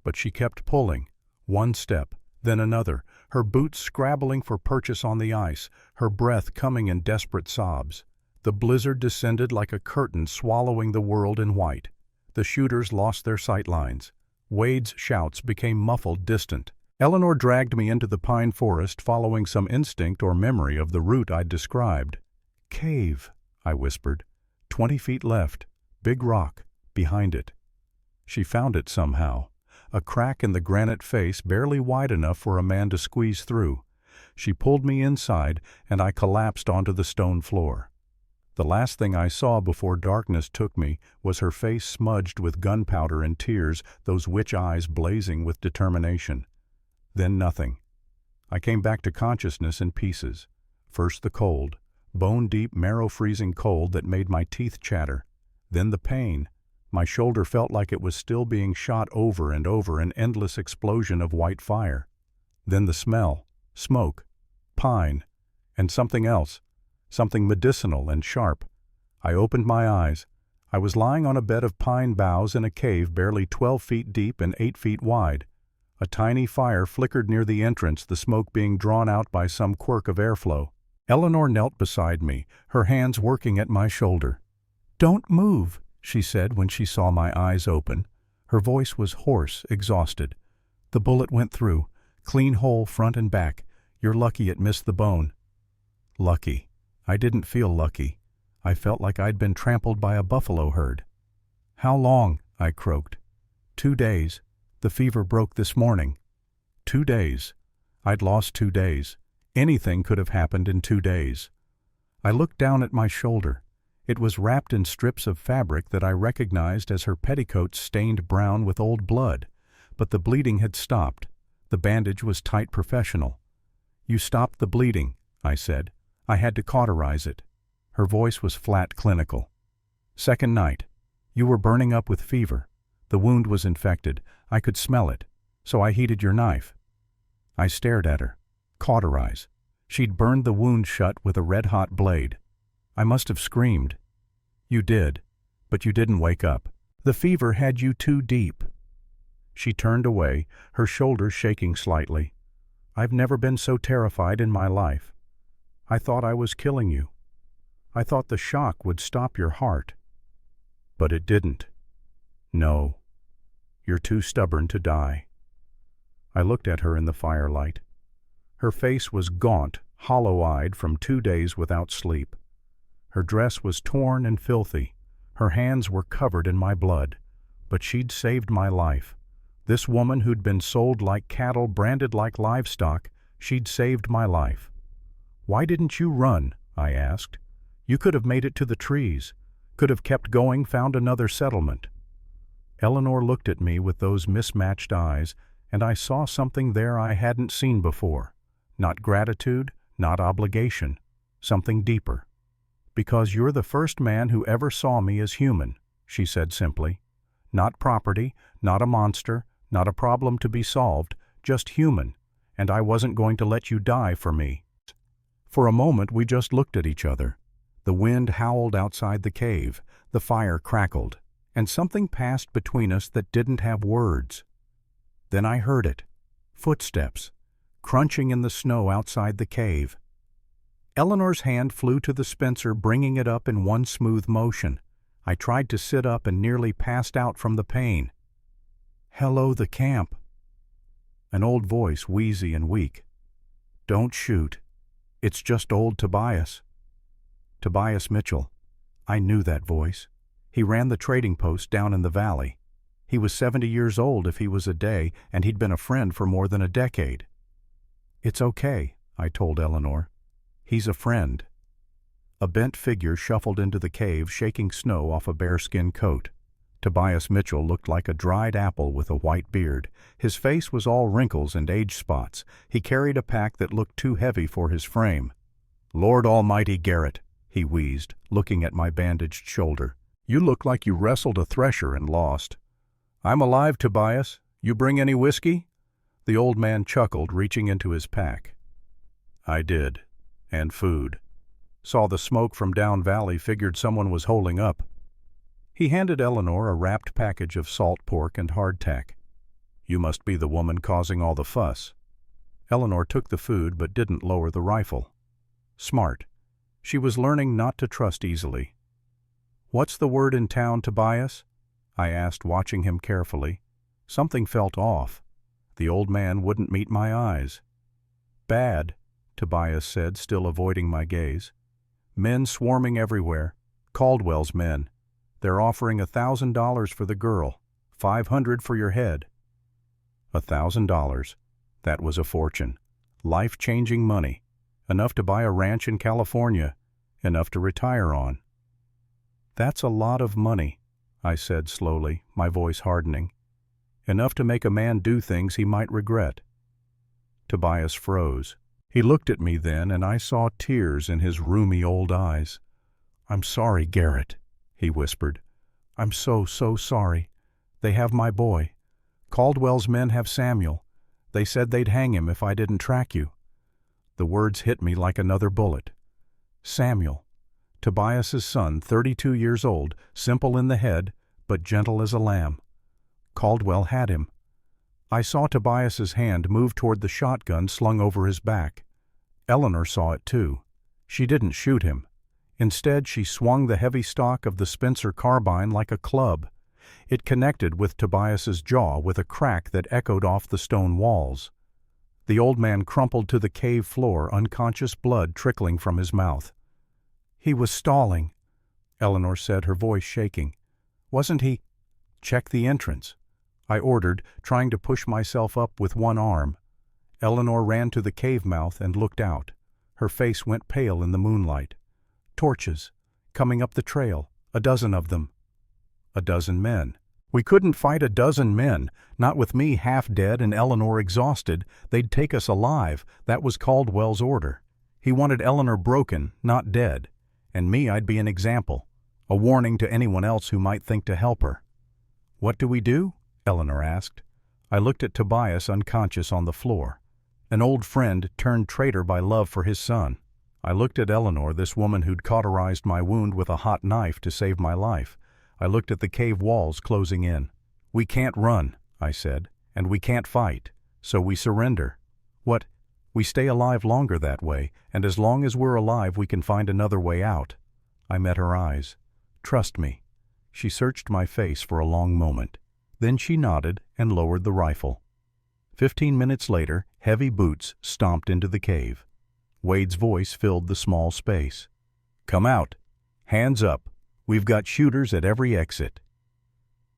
but she kept pulling. One step, then another, her boots scrabbling for purchase on the ice, her breath coming in desperate sobs. The blizzard descended like a curtain swallowing the world in white. The shooters lost their sightlines. Wade's shouts became muffled, distant. Eleanor dragged me into the pine forest, following some instinct or memory of the route I'd described. "Cave," I whispered. 20 feet left. Big rock. Behind it. She found it somehow. A crack in the granite face barely wide enough for a man to squeeze through. She pulled me inside, and I collapsed onto the stone floor. The last thing I saw before darkness took me was her face smudged with gunpowder and tears, those witch eyes blazing with determination. Then nothing. I came back to consciousness in pieces. First the cold, bone-deep, marrow-freezing cold that made my teeth chatter. Then the pain. My shoulder felt like it was still being shot over and over, an endless explosion of white fire. Then the smell, smoke, pine, and something else, something medicinal and sharp. I opened my eyes. I was lying on a bed of pine boughs in a cave barely 12 feet deep and 8 feet wide. A tiny fire flickered near the entrance, the smoke being drawn out by some quirk of airflow. Eleanor knelt beside me, her hands working at my shoulder. "Don't move," she said when she saw my eyes open. Her voice was hoarse, exhausted. "The bullet went through. Clean hole front and back. You're lucky it missed the bone." Lucky. I didn't feel lucky. I felt like I'd been trampled by a buffalo herd. "How long?" I croaked. 2 days. The fever broke this morning." 2 days. I'd lost 2 days. Anything could have happened in 2 days. I looked down at my shoulder. It was wrapped in strips of fabric that I recognized as her petticoats stained brown with old blood. But the bleeding had stopped. The bandage was tight, professional. "You stopped the bleeding," I said. "I had to cauterize it." Her voice was flat, clinical. "Second night. You were burning up with fever. The wound was infected. I could smell it. So I heated your knife." I stared at her. Cauterize. She'd burned the wound shut with a red-hot blade. I must have screamed. "You did. But you didn't wake up. The fever had you too deep." She turned away, her shoulders shaking slightly. "I've never been so terrified in my life. I thought I was killing you. I thought the shock would stop your heart. But it didn't. No. You're too stubborn to die." I looked at her in the firelight. Her face was gaunt, hollow-eyed from 2 days without sleep. Her dress was torn and filthy. Her hands were covered in my blood. But she'd saved my life. This woman who'd been sold like cattle, branded like livestock, she'd saved my life. "Why didn't you run?" I asked. "You could have made it to the trees, could have kept going, found another settlement." Eleanor looked at me with those mismatched eyes, and I saw something there I hadn't seen before. Not gratitude, not obligation, something deeper. "Because you're the first man who ever saw me as human," she said simply. "Not property, not a monster, not a problem to be solved, just human, and I wasn't going to let you die for me." For a moment we just looked at each other. The wind howled outside the cave, the fire crackled, and something passed between us that didn't have words. Then I heard it. Footsteps, crunching in the snow outside the cave. Eleanor's hand flew to the Spencer, bringing it up in one smooth motion. I tried to sit up and nearly passed out from the pain. "Hello, the camp." An old voice, wheezy and weak. "Don't shoot. It's just old Tobias." Tobias Mitchell. I knew that voice. He ran the trading post down in the valley. He was 70 years old if he was a day, and he'd been a friend for more than a decade. "It's okay," I told Eleanor. "He's a friend." A bent figure shuffled into the cave, shaking snow off a bearskin coat. Tobias Mitchell looked like a dried apple with a white beard. His face was all wrinkles and age spots. He carried a pack that looked too heavy for his frame. "Lord Almighty, Garrett," he wheezed, looking at my bandaged shoulder. "You look like you wrestled a thresher and lost." "I'm alive, Tobias. You bring any whiskey?" The old man chuckled, reaching into his pack. "I did. And food. Saw the smoke from down valley, figured someone was holding up." He handed Eleanor a wrapped package of salt pork and hardtack. You must be the woman causing all the fuss." Eleanor took the food but didn't lower the rifle. Smart. She was learning not to trust easily. "What's the word in town, Tobias?" I asked, watching him carefully. Something felt off. The old man wouldn't meet my eyes. "Bad," Tobias said, still avoiding my gaze. "Men swarming everywhere. Caldwell's men. They're offering $1,000 for the girl, $500 for your head." $1,000. That was a fortune. Life-changing money. Enough to buy a ranch in California. Enough to retire on. "That's a lot of money," I said slowly, my voice hardening. "Enough to make a man do things he might regret." Tobias froze. He looked at me then, and I saw tears in his rheumy old eyes. "I'm sorry, Garrett," he whispered. "I'm so sorry. They have my boy. Caldwell's men have Samuel. They said they'd hang him if I didn't track you." The words hit me like another bullet. Samuel. Tobias's son, 32 years old, simple in the head, but gentle as a lamb. Caldwell had him. I saw Tobias's hand move toward the shotgun slung over his back. Eleanor saw it too. She didn't shoot him. Instead, she swung the heavy stock of the Spencer carbine like a club. It connected with Tobias's jaw with a crack that echoed off the stone walls. The old man crumpled to the cave floor, unconscious blood trickling from his mouth. "He was stalling," Eleanor said, her voice shaking. "Wasn't he—" "Check the entrance," I ordered, trying to push myself up with one arm. Eleanor ran to the cave mouth and looked out. Her face went pale in the moonlight. Torches, coming up the trail, a dozen of them. A dozen men. We couldn't fight a dozen men, not with me half dead and Eleanor exhausted. They'd take us alive. That was Caldwell's order. He wanted Eleanor broken, not dead. And me, I'd be an example, a warning to anyone else who might think to help her. "What do we do?" Eleanor asked. I looked at Tobias, unconscious on the floor. An old friend turned traitor by love for his son. I looked at Eleanor, this woman who'd cauterized my wound with a hot knife to save my life. I looked at the cave walls closing in. "We can't run," I said, "and we can't fight, so we surrender." "What? We stay alive longer that way, and as long as we're alive we can find another way out." I met her eyes. "Trust me." She searched my face for a long moment. Then she nodded and lowered the rifle. 15 minutes later, heavy boots stomped into the cave. Wade's voice filled the small space. "Come out. Hands up. We've got shooters at every exit."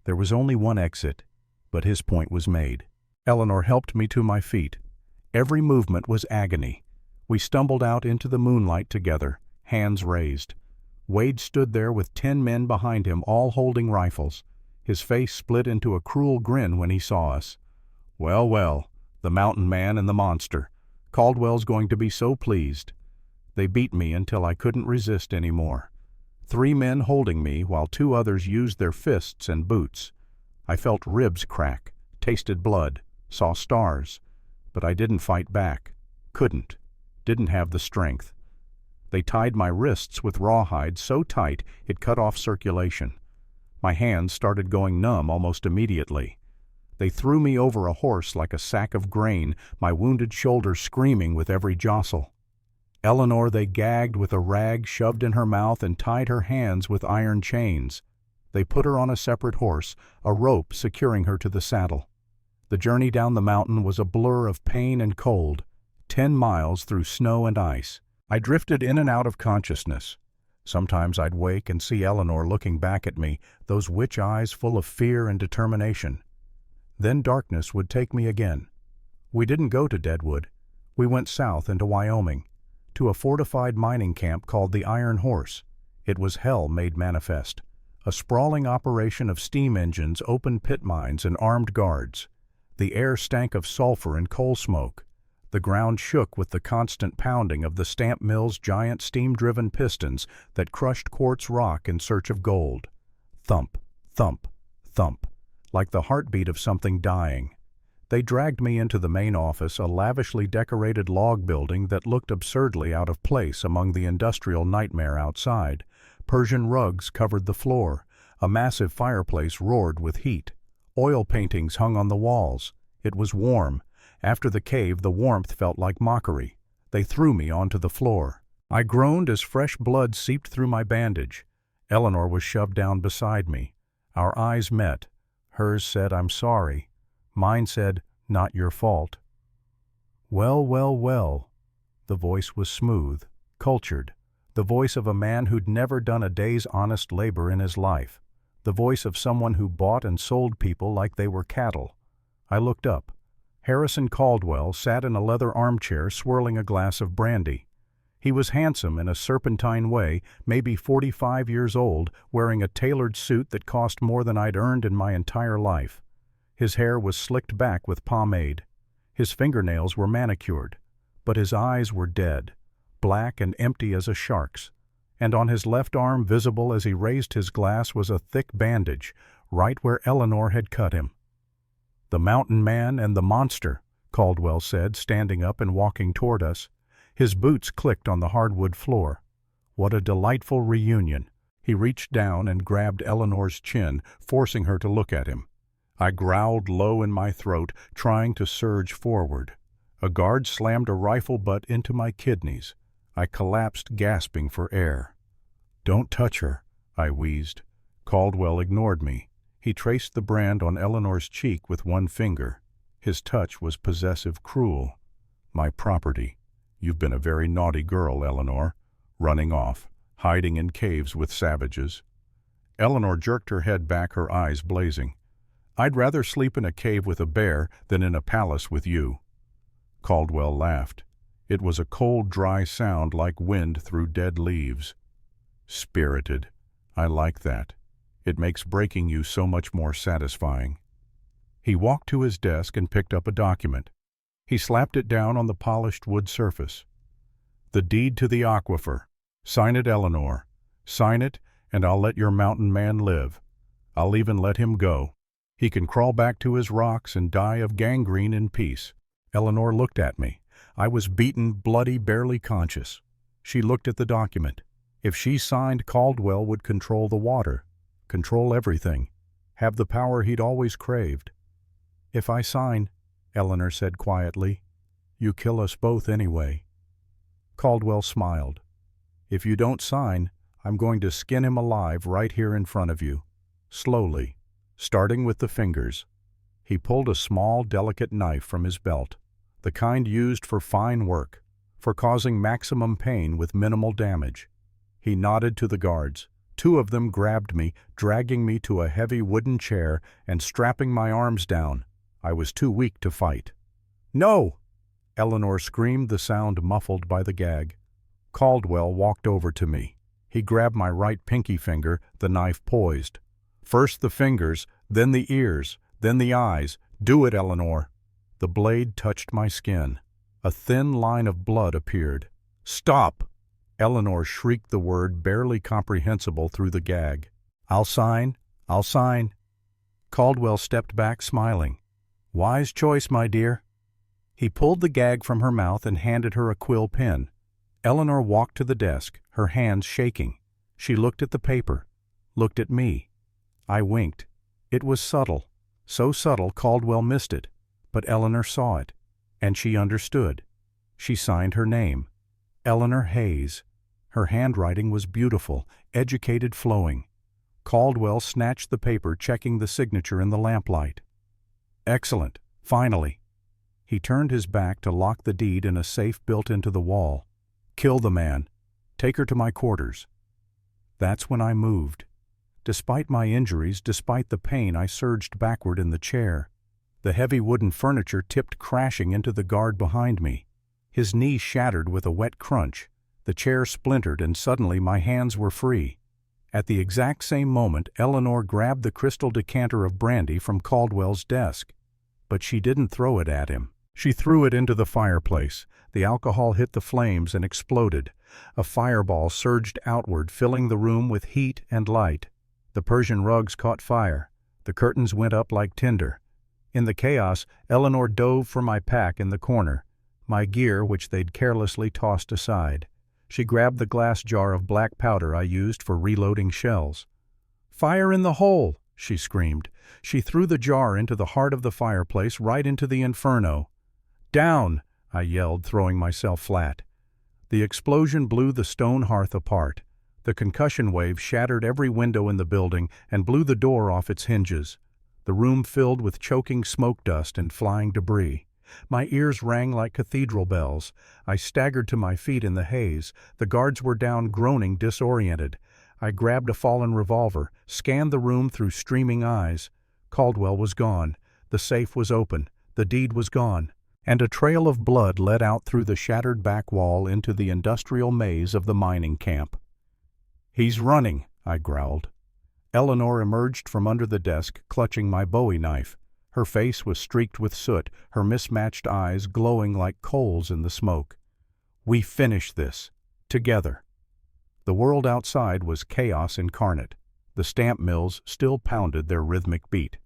There was only one exit, but his point was made. Eleanor helped me to my feet. Every movement was agony. We stumbled out into the moonlight together, hands raised. Wade stood there with 10 men behind him, all holding rifles. His face split into a cruel grin when he saw us. "Well, well, the mountain man and the monster. Caldwell's going to be so pleased." They beat me until I couldn't resist any more. 3 men holding me while 2 others used their fists and boots. I felt ribs crack, tasted blood, saw stars, but I didn't fight back. Couldn't. Didn't have the strength. They tied my wrists with rawhide so tight it cut off circulation. My hands started going numb almost immediately. They threw me over a horse like a sack of grain, my wounded shoulder screaming with every jostle. Eleanor they gagged with a rag shoved in her mouth and tied her hands with iron chains. They put her on a separate horse, a rope securing her to the saddle. The journey down the mountain was a blur of pain and cold, 10 miles through snow and ice. I drifted in and out of consciousness. Sometimes I'd wake and see Eleanor looking back at me, those witch eyes full of fear and determination. Then darkness would take me again. We didn't go to Deadwood. We went south into Wyoming, to a fortified mining camp called the Iron Horse. It was hell made manifest, a sprawling operation of steam engines, open pit mines, and armed guards. The air stank of sulfur and coal smoke. The ground shook with the constant pounding of the stamp mill's giant steam-driven pistons that crushed quartz rock in search of gold. Thump, thump, thump, like the heartbeat of something dying. They dragged me into the main office, a lavishly decorated log building that looked absurdly out of place among the industrial nightmare outside. Persian rugs covered the floor. A massive fireplace roared with heat. Oil paintings hung on the walls. It was warm. After the cave, the warmth felt like mockery. They threw me onto the floor. I groaned as fresh blood seeped through my bandage. Eleanor was shoved down beside me. Our eyes met. Hers said, "I'm sorry." Mine said, "Not your fault." "Well, well, well." The voice was smooth, cultured. The voice of a man who'd never done a day's honest labor in his life. The voice of someone who bought and sold people like they were cattle. I looked up. Harrison Caldwell sat in a leather armchair swirling a glass of brandy. He was handsome in a serpentine way, maybe 45 years old, wearing a tailored suit that cost more than I'd earned in my entire life. His hair was slicked back with pomade. His fingernails were manicured, but his eyes were dead, black and empty as a shark's. And on his left arm, visible as he raised his glass, was a thick bandage, right where Eleanor had cut him. "The mountain man and the monster," Caldwell said, standing up and walking toward us. His boots clicked on the hardwood floor. What a delightful reunion. He reached down and grabbed Eleanor's chin, forcing her to look at him. I growled low in my throat, trying to surge forward. A guard slammed a rifle butt into my kidneys. I collapsed, gasping for air. "Don't touch her," I wheezed. Caldwell ignored me. He traced the brand on Eleanor's cheek with one finger. His touch was possessive, cruel. "My property. You've been a very naughty girl, Eleanor. Running off, hiding in caves with savages." Eleanor jerked her head back, her eyes blazing. "I'd rather sleep in a cave with a bear than in a palace with you." Caldwell laughed. It was a cold, dry sound like wind through dead leaves. "Spirited. I like that. It makes breaking you so much more satisfying." He walked to his desk and picked up a document. He slapped it down on the polished wood surface. "The deed to the aquifer. Sign it, Eleanor. Sign it, and I'll let your mountain man live. I'll even let him go. He can crawl back to his rocks and die of gangrene in peace." Eleanor looked at me. I was beaten, bloody, barely conscious. She looked at the document. If she signed, Caldwell would control the water, control everything, have the power he'd always craved. "If I sign," Eleanor said quietly, "you kill us both anyway." Caldwell smiled. "If you don't sign, I'm going to skin him alive right here in front of you. Slowly, starting with the fingers." He pulled a small, delicate knife from his belt, the kind used for fine work, for causing maximum pain with minimal damage. He nodded to the guards. Two of them grabbed me, dragging me to a heavy wooden chair and strapping my arms down. I was too weak to fight. "No!" Eleanor screamed, the sound muffled by the gag. Caldwell walked over to me. He grabbed my right pinky finger, the knife poised. "First the fingers, then the ears, then the eyes. Do it, Eleanor." The blade touched my skin. A thin line of blood appeared. "Stop!" Eleanor shrieked the word, barely comprehensible through the gag. "I'll sign. I'll sign." Caldwell stepped back, smiling. "Wise choice, my dear." He pulled the gag from her mouth and handed her a quill pen. Eleanor walked to the desk, her hands shaking. She looked at the paper, looked at me. I winked. It was subtle, so subtle Caldwell missed it, but Eleanor saw it, and she understood. She signed her name, Eleanor Hayes. Her handwriting was beautiful, educated, flowing. Caldwell snatched the paper, checking the signature in the lamplight. "Excellent, finally." He turned his back to lock the deed in a safe built into the wall. "Kill the man. Take her to my quarters." That's when I moved. Despite my injuries, despite the pain, I surged backward in the chair. The heavy wooden furniture tipped crashing into the guard behind me. His knee shattered with a wet crunch. The chair splintered, and suddenly my hands were free. At the exact same moment, Eleanor grabbed the crystal decanter of brandy from Caldwell's desk. But she didn't throw it at him. She threw it into the fireplace. The alcohol hit the flames and exploded. A fireball surged outward, filling the room with heat and light. The Persian rugs caught fire. The curtains went up like tinder. In the chaos, Eleanor dove for my pack in the corner, my gear which they'd carelessly tossed aside. She grabbed the glass jar of black powder I used for reloading shells. "Fire in the hole!" she screamed. She threw the jar into the heart of the fireplace, right into the inferno. "Down!" I yelled, throwing myself flat. The explosion blew the stone hearth apart. The concussion wave shattered every window in the building and blew the door off its hinges. The room filled with choking smoke dust and flying debris. My ears rang like cathedral bells. I staggered to my feet in the haze. The guards were down, groaning, disoriented. I grabbed a fallen revolver, scanned the room through streaming eyes. Caldwell was gone. The safe was open. The deed was gone. And a trail of blood led out through the shattered back wall into the industrial maze of the mining camp. "He's running," I growled. Eleanor emerged from under the desk, clutching my Bowie knife. Her face was streaked with soot, her mismatched eyes glowing like coals in the smoke. "We finish this. Together." The world outside was chaos incarnate. The stamp mills still pounded their rhythmic beat.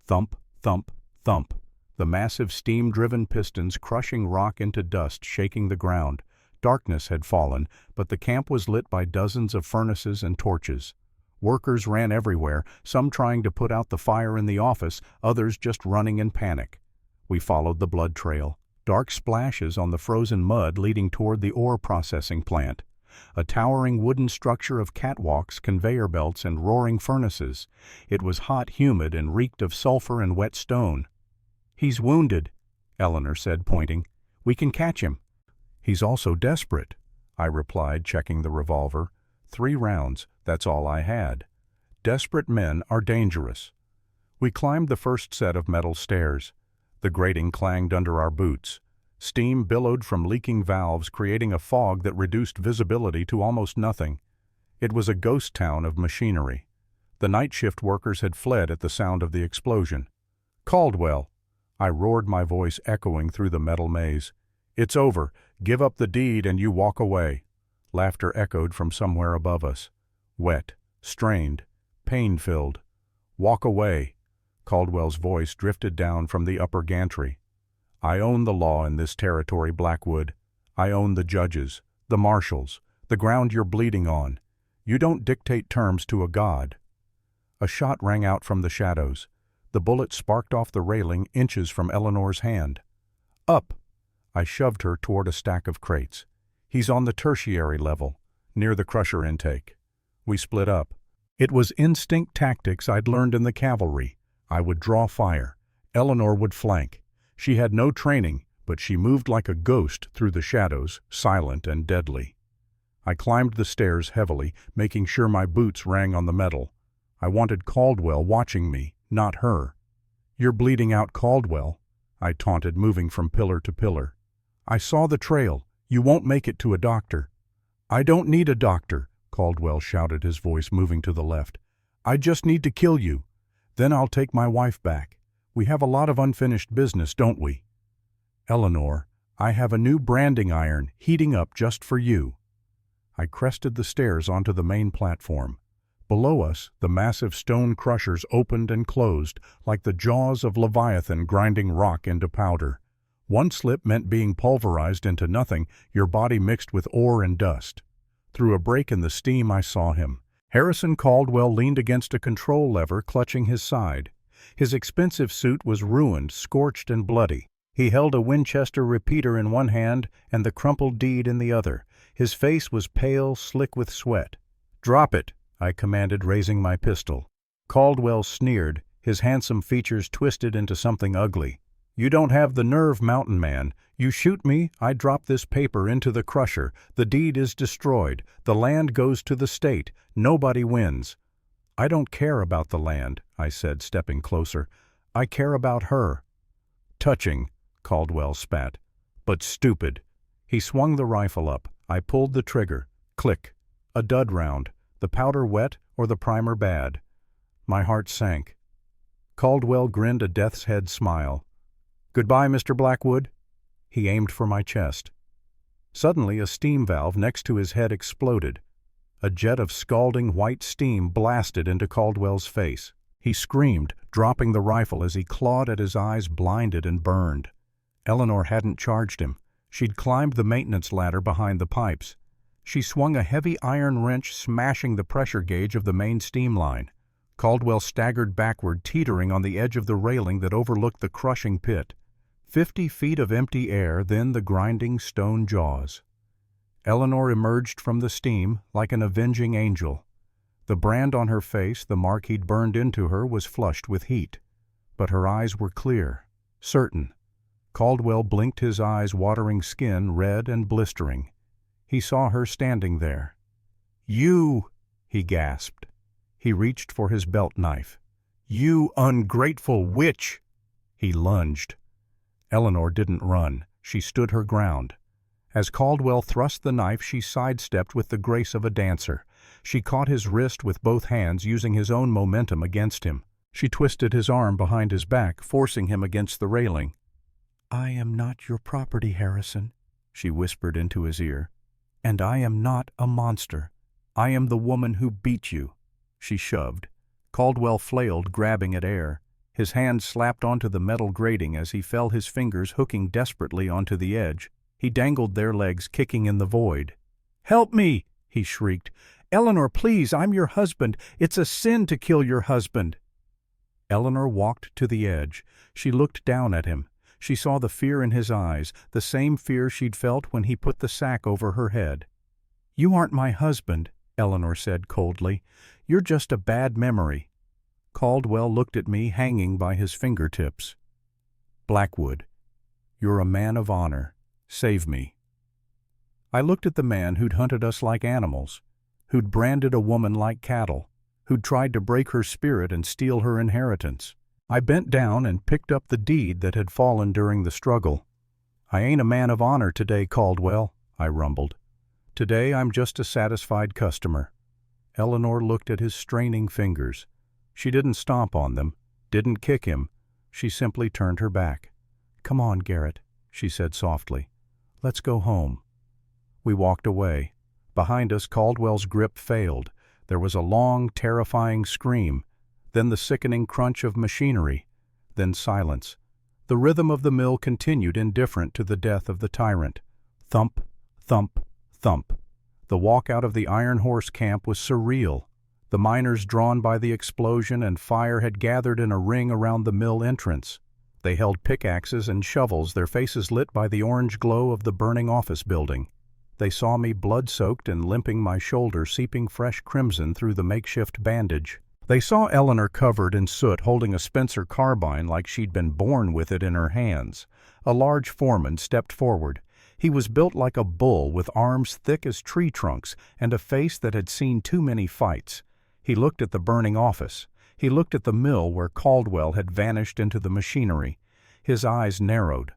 Thump, thump, thump. The massive steam-driven pistons crushing rock into dust, shaking the ground. Darkness had fallen, but the camp was lit by dozens of furnaces and torches. Workers ran everywhere, some trying to put out the fire in the office, others just running in panic. We followed the blood trail. Dark splashes on the frozen mud leading toward the ore processing plant. A towering wooden structure of catwalks, conveyor belts, and roaring furnaces. It was hot, humid, and reeked of sulfur and wet stone. "He's wounded," Eleanor said, pointing. "We can catch him." "He's also desperate," I replied, checking the revolver. 3 rounds, that's all I had. Desperate men are dangerous. We climbed the first set of metal stairs. The grating clanged under our boots. Steam billowed from leaking valves, creating a fog that reduced visibility to almost nothing. It was a ghost town of machinery. The night shift workers had fled at the sound of the explosion. "Caldwell!" I roared, my voice echoing through the metal maze. "It's over. Give up the deed and you walk away." Laughter echoed from somewhere above us. Wet, strained, pain-filled. "Walk away." Caldwell's voice drifted down from the upper gantry. "I own the law in this territory, Blackwood. I own the judges, the marshals, the ground you're bleeding on. You don't dictate terms to a god." A shot rang out from the shadows. The bullet sparked off the railing inches from Eleanor's hand. "Up!" I shoved her toward a stack of crates. "He's on the tertiary level, near the crusher intake." We split up. It was instinct tactics I'd learned in the cavalry. I would draw fire. Eleanor would flank. She had no training, but she moved like a ghost through the shadows, silent and deadly. I climbed the stairs heavily, making sure my boots rang on the metal. I wanted Caldwell watching me, not her. "You're bleeding out, Caldwell," I taunted, moving from pillar to pillar. "I saw the trail. You won't make it to a doctor." "I don't need a doctor," Caldwell shouted, his voice moving to the left. "I just need to kill you. Then I'll take my wife back. We have a lot of unfinished business, don't we?" "Eleanor, I have a new branding iron heating up just for you." I crested the stairs onto the main platform. Below us, the massive stone crushers opened and closed, like the jaws of Leviathan grinding rock into powder. One slip meant being pulverized into nothing, your body mixed with ore and dust. Through a break in the steam, I saw him. Harrison Caldwell leaned against a control lever, clutching his side. His expensive suit was ruined, scorched, and bloody. He held a Winchester repeater in one hand and the crumpled deed in the other. His face was pale, slick with sweat. "Drop it," I commanded, raising my pistol. Caldwell sneered, his handsome features twisted into something ugly. "You don't have the nerve, mountain man. You shoot me, I drop this paper into the crusher. The deed is destroyed. The land goes to the state. Nobody wins." "I don't care about the land," I said, stepping closer. "I care about her." "Touching," Caldwell spat. "But stupid." He swung the rifle up. I pulled the trigger. Click. A dud round. The powder wet or the primer bad. My heart sank. Caldwell grinned a death's head smile. "Goodbye, Mr. Blackwood." He aimed for my chest. Suddenly a steam valve next to his head exploded. A jet of scalding white steam blasted into Caldwell's face. He screamed, dropping the rifle as he clawed at his eyes, blinded and burned. Eleanor hadn't charged him. She'd climbed the maintenance ladder behind the pipes. She swung a heavy iron wrench, smashing the pressure gauge of the main steam line. Caldwell staggered backward, teetering on the edge of the railing that overlooked the crushing pit. 50 feet of empty air, then the grinding stone jaws. Eleanor emerged from the steam like an avenging angel. The brand on her face, the mark he'd burned into her, was flushed with heat. But her eyes were clear, certain. Caldwell blinked, his eyes watering skin red and blistering. He saw her standing there. "You!" he gasped. He reached for his belt knife. "You ungrateful witch!" He lunged. Eleanor didn't run. She stood her ground. As Caldwell thrust the knife, she sidestepped with the grace of a dancer. She caught his wrist with both hands, using his own momentum against him. She twisted his arm behind his back, forcing him against the railing. "I am not your property, Harrison," she whispered into his ear. "And I am not a monster. I am the woman who beat you." She shoved. Caldwell flailed, grabbing at air. His hand slapped onto the metal grating as he felt his fingers hooking desperately onto the edge. He dangled their legs, kicking in the void. "Help me!" he shrieked. "Eleanor, please, I'm your husband. It's a sin to kill your husband." Eleanor walked to the edge. She looked down at him. She saw the fear in his eyes, the same fear she'd felt when he put the sack over her head. "You aren't my husband," Eleanor said coldly. "You're just a bad memory." Caldwell looked at me, hanging by his fingertips. "Blackwood, you're a man of honor. Save me." I looked at the man who'd hunted us like animals, who'd branded a woman like cattle, who'd tried to break her spirit and steal her inheritance. I bent down and picked up the deed that had fallen during the struggle. "I ain't a man of honor today, Caldwell," I rumbled. "Today I'm just a satisfied customer." Eleanor looked at his straining fingers. She didn't stomp on them, didn't kick him. She simply turned her back. "Come on, Garrett," she said softly. "Let's go home." We walked away. Behind us, Caldwell's grip failed. There was a long, terrifying scream, then the sickening crunch of machinery, then silence. The rhythm of the mill continued, indifferent to the death of the tyrant. Thump, thump, thump. The walk out of the Iron Horse camp was surreal. The miners, drawn by the explosion and fire, had gathered in a ring around the mill entrance. They held pickaxes and shovels, their faces lit by the orange glow of the burning office building. They saw me, blood-soaked and limping, my shoulder seeping fresh crimson through the makeshift bandage. They saw Eleanor covered in soot, holding a Spencer carbine like she'd been born with it in her hands. A large foreman stepped forward. He was built like a bull, with arms thick as tree trunks and a face that had seen too many fights. He looked at the burning office. He looked at the mill where Caldwell had vanished into the machinery. His eyes narrowed.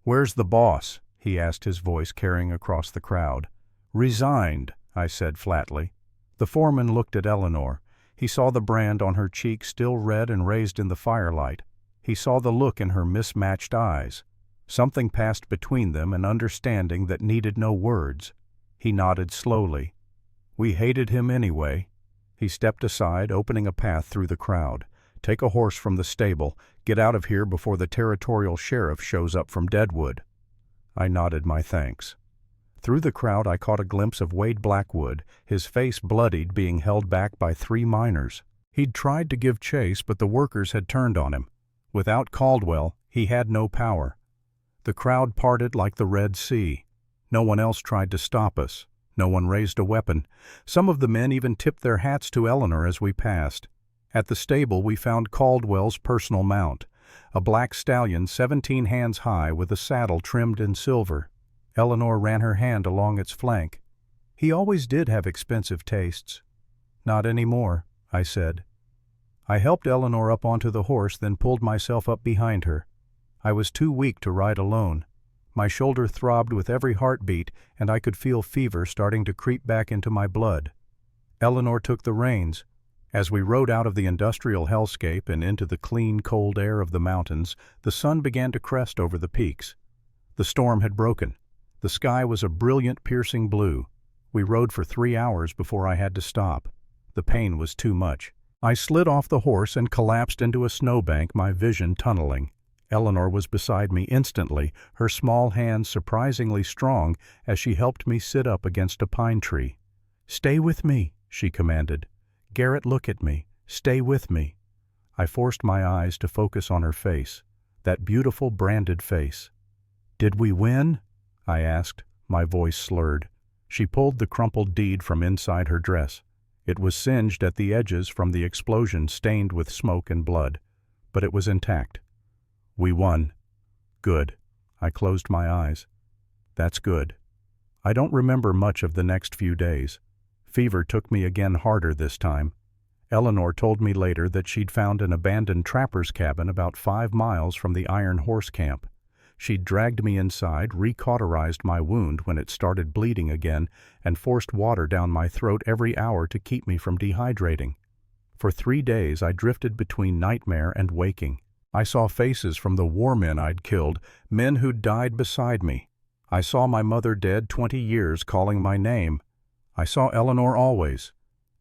"Where's the boss?" he asked, his voice carrying across the crowd. "Resigned," I said flatly. The foreman looked at Eleanor. He saw the brand on her cheek, still red and raised in the firelight. He saw the look in her mismatched eyes. Something passed between them, an understanding that needed no words. He nodded slowly. "We hated him anyway." He stepped aside, opening a path through the crowd. "Take a horse from the stable. Get out of here before the territorial sheriff shows up from Deadwood." I nodded my thanks. Through the crowd I caught a glimpse of Wade Blackwood, his face bloodied, being held back by 3 miners. He'd tried to give chase, but the workers had turned on him. Without Caldwell, he had no power. The crowd parted like the Red Sea. No one else tried to stop us. No one raised a weapon. Some of the men even tipped their hats to Eleanor as we passed. At the stable we found Caldwell's personal mount, a black stallion 17 hands high with a saddle trimmed in silver. Eleanor ran her hand along its flank. "He always did have expensive tastes." "Not anymore," I said. I helped Eleanor up onto the horse, then pulled myself up behind her. I was too weak to ride alone. My shoulder throbbed with every heartbeat, and I could feel fever starting to creep back into my blood. Eleanor took the reins. As we rode out of the industrial hellscape and into the clean, cold air of the mountains, the sun began to crest over the peaks. The storm had broken. The sky was a brilliant, piercing blue. We rode for 3 hours before I had to stop. The pain was too much. I slid off the horse and collapsed into a snowbank, my vision tunneling. Eleanor was beside me instantly, her small hands surprisingly strong as she helped me sit up against a pine tree. "Stay with me," she commanded. "Garrett, look at me. Stay with me." I forced my eyes to focus on her face, that beautiful branded face. "Did we win?" I asked, my voice slurred. She pulled the crumpled deed from inside her dress. It was singed at the edges from the explosion, stained with smoke and blood, but it was intact. "We won." "Good." I closed my eyes. "That's good." I don't remember much of the next few days. Fever took me again harder this time. Eleanor told me later that she'd found an abandoned trapper's cabin about 5 miles from the Iron Horse camp. She'd dragged me inside, recauterized my wound when it started bleeding again, and forced water down my throat every hour to keep me from dehydrating. For 3 days I drifted between nightmare and waking. I saw faces from the war men I'd killed, men who'd died beside me. I saw my mother dead 20 years calling my name. I saw Eleanor always.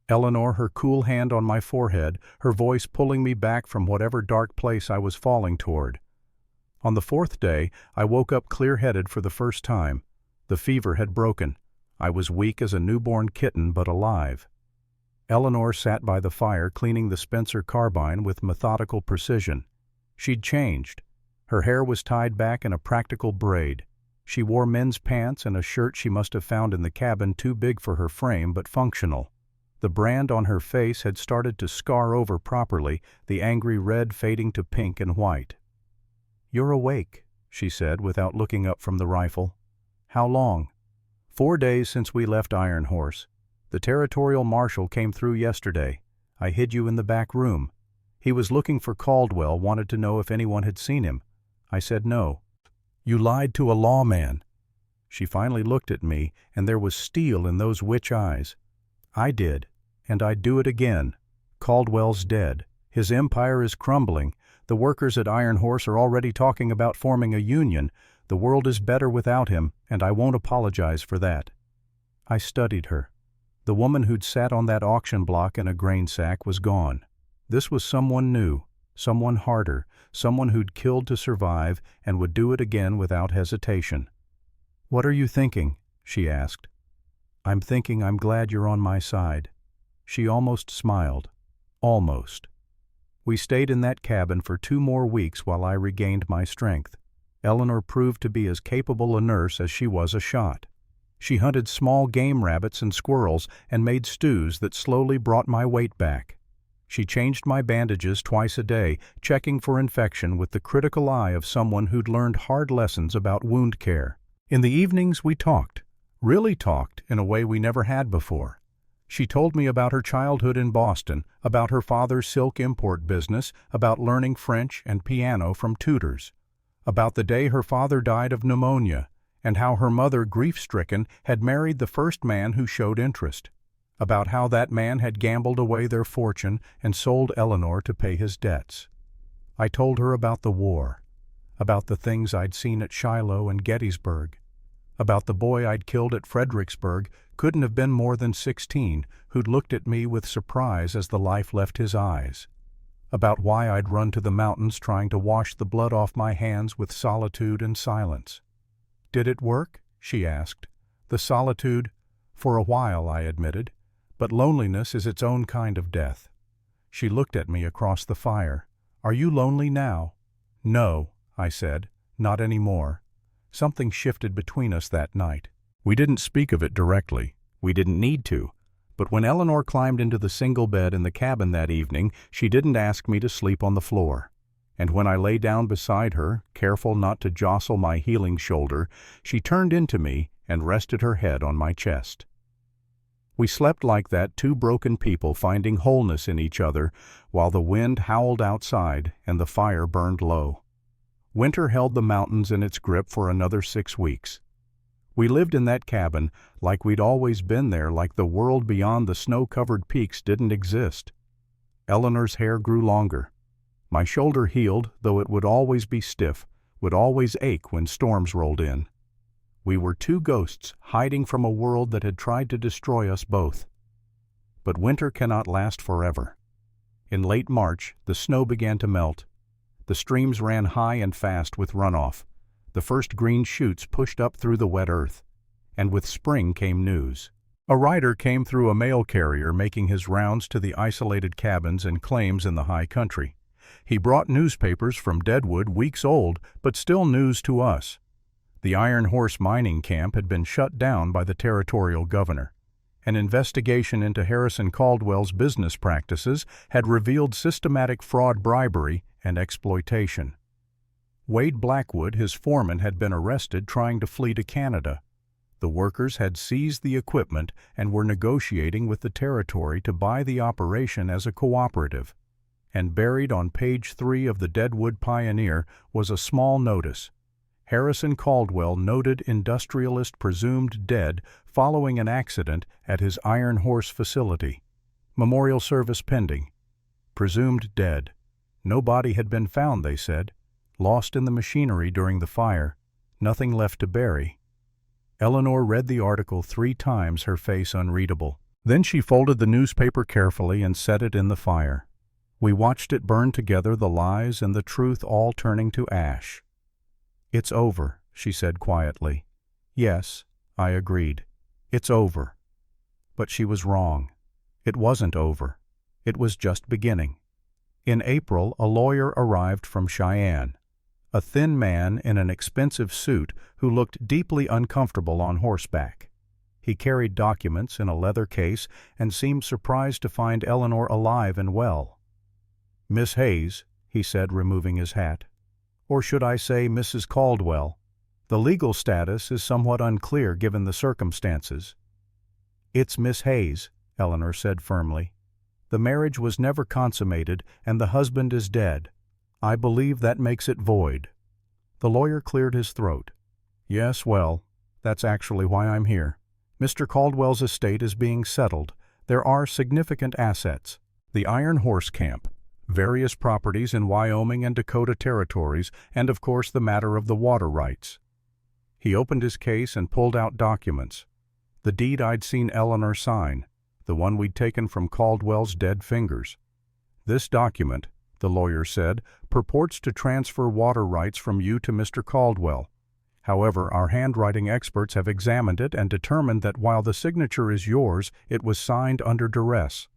Eleanor, her cool hand on my forehead, her voice pulling me back from whatever dark place I was falling toward. On the 4th day, I woke up clear-headed for the first time. The fever had broken. I was weak as a newborn kitten, but alive. Eleanor sat by the fire cleaning the Spencer carbine with methodical precision. She'd changed. Her hair was tied back in a practical braid. She wore men's pants and a shirt she must have found in the cabin, too big for her frame but functional. The brand on her face had started to scar over properly, the angry red fading to pink and white. "You're awake," she said without looking up from the rifle. "How long?" 4 days since we left Iron Horse. The territorial marshal came through yesterday. I hid you in the back room. He was looking for Caldwell, wanted to know if anyone had seen him. I said no. You lied to a lawman." She finally looked at me, and there was steel in those witch eyes. "I did, and I'd do it again. Caldwell's dead. His empire is crumbling. The workers at Iron Horse are already talking about forming a union. The world is better without him, and I won't apologize for that." I studied her. The woman who'd sat on that auction block in a grain sack was gone. This was someone new, someone harder, someone who'd killed to survive and would do it again without hesitation. "What are you thinking?" she asked. "I'm thinking I'm glad you're on my side." She almost smiled. Almost. We stayed in that cabin for 2 more weeks while I regained my strength. Eleanor proved to be as capable a nurse as she was a shot. She hunted small game rabbits and squirrels and made stews that slowly brought my weight back. She changed my bandages twice a day, checking for infection with the critical eye of someone who'd learned hard lessons about wound care. In the evenings we talked, really talked in a way we never had before. She told me about her childhood in Boston, about her father's silk import business, about learning French and piano from tutors, about the day her father died of pneumonia, and how her mother, grief-stricken, had married the first man who showed interest, about how that man had gambled away their fortune and sold Eleanor to pay his debts. I told her about the war, about the things I'd seen at Shiloh and Gettysburg, about the boy I'd killed at Fredericksburg, couldn't have been more than 16, who'd looked at me with surprise as the life left his eyes, about why I'd run to the mountains trying to wash the blood off my hands with solitude and silence. "Did it work?" she asked. "The solitude?" "For a while," I admitted, "but loneliness is its own kind of death." She looked at me across the fire. "Are you lonely now?" "No," I said, "not anymore." Something shifted between us that night. We didn't speak of it directly. We didn't need to. But when Eleanor climbed into the single bed in the cabin that evening, she didn't ask me to sleep on the floor. And when I lay down beside her, careful not to jostle my healing shoulder, she turned into me and rested her head on my chest. We slept like that, 2 broken people finding wholeness in each other, while the wind howled outside and the fire burned low. Winter held the mountains in its grip for another 6 weeks. We lived in that cabin like we'd always been there, like the world beyond the snow-covered peaks didn't exist. Eleanor's hair grew longer. My shoulder healed, though it would always be stiff, would always ache when storms rolled in. We were 2 ghosts hiding from a world that had tried to destroy us both. But winter cannot last forever. In late March, the snow began to melt. The streams ran high and fast with runoff. The first green shoots pushed up through the wet earth. And with spring came news. A rider came through a mail carrier making his rounds to the isolated cabins and claims in the high country. He brought newspapers from Deadwood, weeks old, but still news to us. The Iron Horse mining camp had been shut down by the territorial governor. An investigation into Harrison Caldwell's business practices had revealed systematic fraud, bribery, and exploitation. Wade Blackwood, his foreman, had been arrested trying to flee to Canada. The workers had seized the equipment and were negotiating with the territory to buy the operation as a cooperative. And buried on page 3 of the Deadwood Pioneer was a small notice. Harrison Caldwell, noted industrialist, presumed dead following an accident at his Iron Horse facility. Memorial service pending. Presumed dead. No body had been found, they said. Lost in the machinery during the fire. Nothing left to bury. Eleanor read the article 3 times, her face unreadable. Then she folded the newspaper carefully and set it in the fire. We watched it burn together, the lies and the truth all turning to ash. "It's over," she said quietly. "Yes," I agreed. "It's over." But she was wrong. It wasn't over. It was just beginning. In April, a lawyer arrived from Cheyenne. A thin man in an expensive suit who looked deeply uncomfortable on horseback. He carried documents in a leather case and seemed surprised to find Eleanor alive and well. "Miss Hayes," he said, removing his hat. "Or should I say Mrs. Caldwell? The legal status is somewhat unclear given the circumstances." "It's Miss Hayes," Eleanor said firmly. "The marriage was never consummated and the husband is dead. I believe that makes it void." The lawyer cleared his throat. "Yes, well, that's actually why I'm here. Mr. Caldwell's estate is being settled. There are significant assets. The Iron Horse Camp, various properties in Wyoming and Dakota territories, and of course the matter of the water rights." He opened his case and pulled out documents. The deed I'd seen Eleanor sign, the one we'd taken from Caldwell's dead fingers. "This document," the lawyer said, "purports to transfer water rights from you to Mr. Caldwell. However, our handwriting experts have examined it and determined that while the signature is yours, it was signed under duress.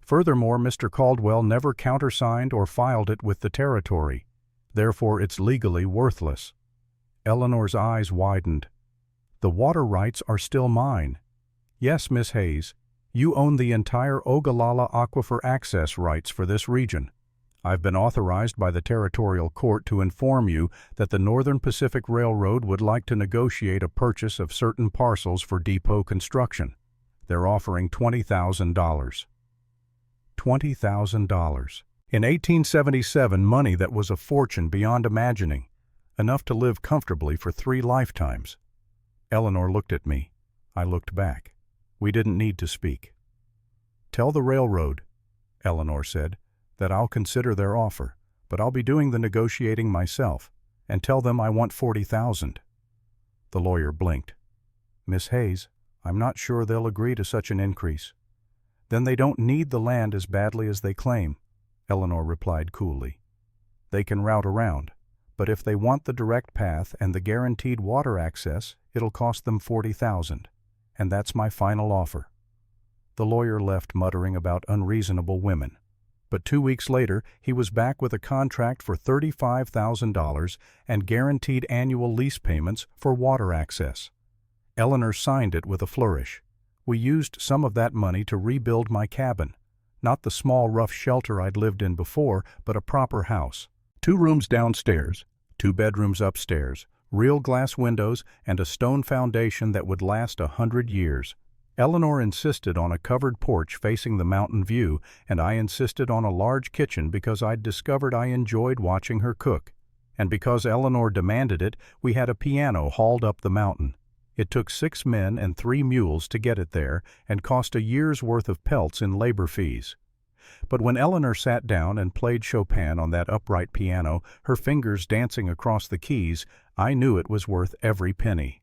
Furthermore, Mr. Caldwell never countersigned or filed it with the territory. Therefore, it's legally worthless." Eleanor's eyes widened. "The water rights are still mine." "Yes, Miss Hayes. You own the entire Ogallala Aquifer access rights for this region. I've been authorized by the territorial court to inform you that the Northern Pacific Railroad would like to negotiate a purchase of certain parcels for depot construction. They're offering $20,000. $20,000. In 1877, money that was a fortune beyond imagining, enough to live comfortably for 3 lifetimes. Eleanor looked at me. I looked back. We didn't need to speak. "Tell the railroad," Eleanor said, "that I'll consider their offer, but I'll be doing the negotiating myself, and tell them I want $40,000. The lawyer blinked. "Miss Hayes, I'm not sure they'll agree to such an increase." "Then they don't need the land as badly as they claim," Eleanor replied coolly. "They can route around, but if they want the direct path and the guaranteed water access, it'll cost them $40,000, and that's my final offer." The lawyer left muttering about unreasonable women. But 2 weeks later, he was back with a contract for $35,000 and guaranteed annual lease payments for water access. Eleanor signed it with a flourish. We used some of that money to rebuild my cabin. Not the small, rough shelter I'd lived in before, but a proper house. 2 rooms downstairs, 2 bedrooms upstairs, real glass windows, and a stone foundation that would last 100 years. Eleanor insisted on a covered porch facing the mountain view, and I insisted on a large kitchen because I'd discovered I enjoyed watching her cook. And because Eleanor demanded it, we had a piano hauled up the mountain. It took 6 men and 3 mules to get it there, and cost a year's worth of pelts in labor fees. But when Eleanor sat down and played Chopin on that upright piano, her fingers dancing across the keys, I knew it was worth every penny.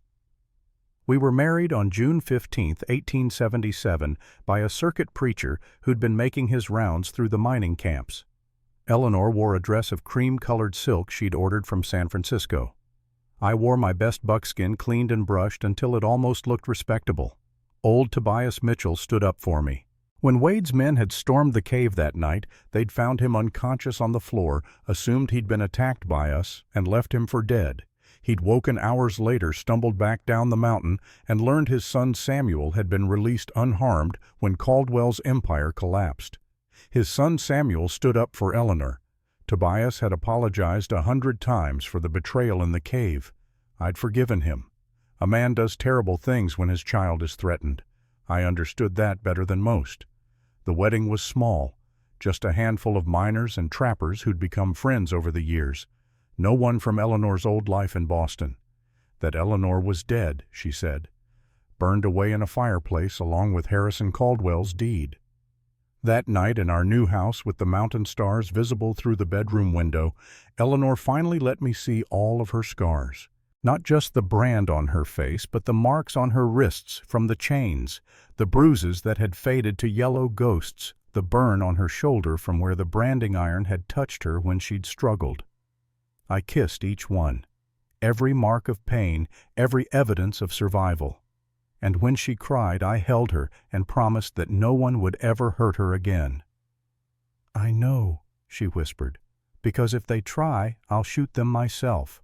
We were married on June 15, 1877, by a circuit preacher who'd been making his rounds through the mining camps. Eleanor wore a dress of cream-colored silk she'd ordered from San Francisco. I wore my best buckskin cleaned and brushed until it almost looked respectable. Old Tobias Mitchell stood up for me. When Wade's men had stormed the cave that night, they'd found him unconscious on the floor, assumed he'd been attacked by us, and left him for dead. He'd woken hours later, stumbled back down the mountain, and learned his son Samuel had been released unharmed when Caldwell's empire collapsed. His son Samuel stood up for Eleanor. Tobias had apologized 100 times for the betrayal in the cave. I'd forgiven him. A man does terrible things when his child is threatened. I understood that better than most. The wedding was small, just a handful of miners and trappers who'd become friends over the years. No one from Eleanor's old life in Boston. That Eleanor was dead, she said, burned away in a fireplace along with Harrison Caldwell's deed. That night in our new house with the mountain stars visible through the bedroom window, Eleanor finally let me see all of her scars. Not just the brand on her face, but the marks on her wrists from the chains, the bruises that had faded to yellow ghosts, the burn on her shoulder from where the branding iron had touched her when she'd struggled. I kissed each one, every mark of pain, every evidence of survival. And when she cried, I held her and promised that no one would ever hurt her again. "I know," she whispered, "because if they try, I'll shoot them myself."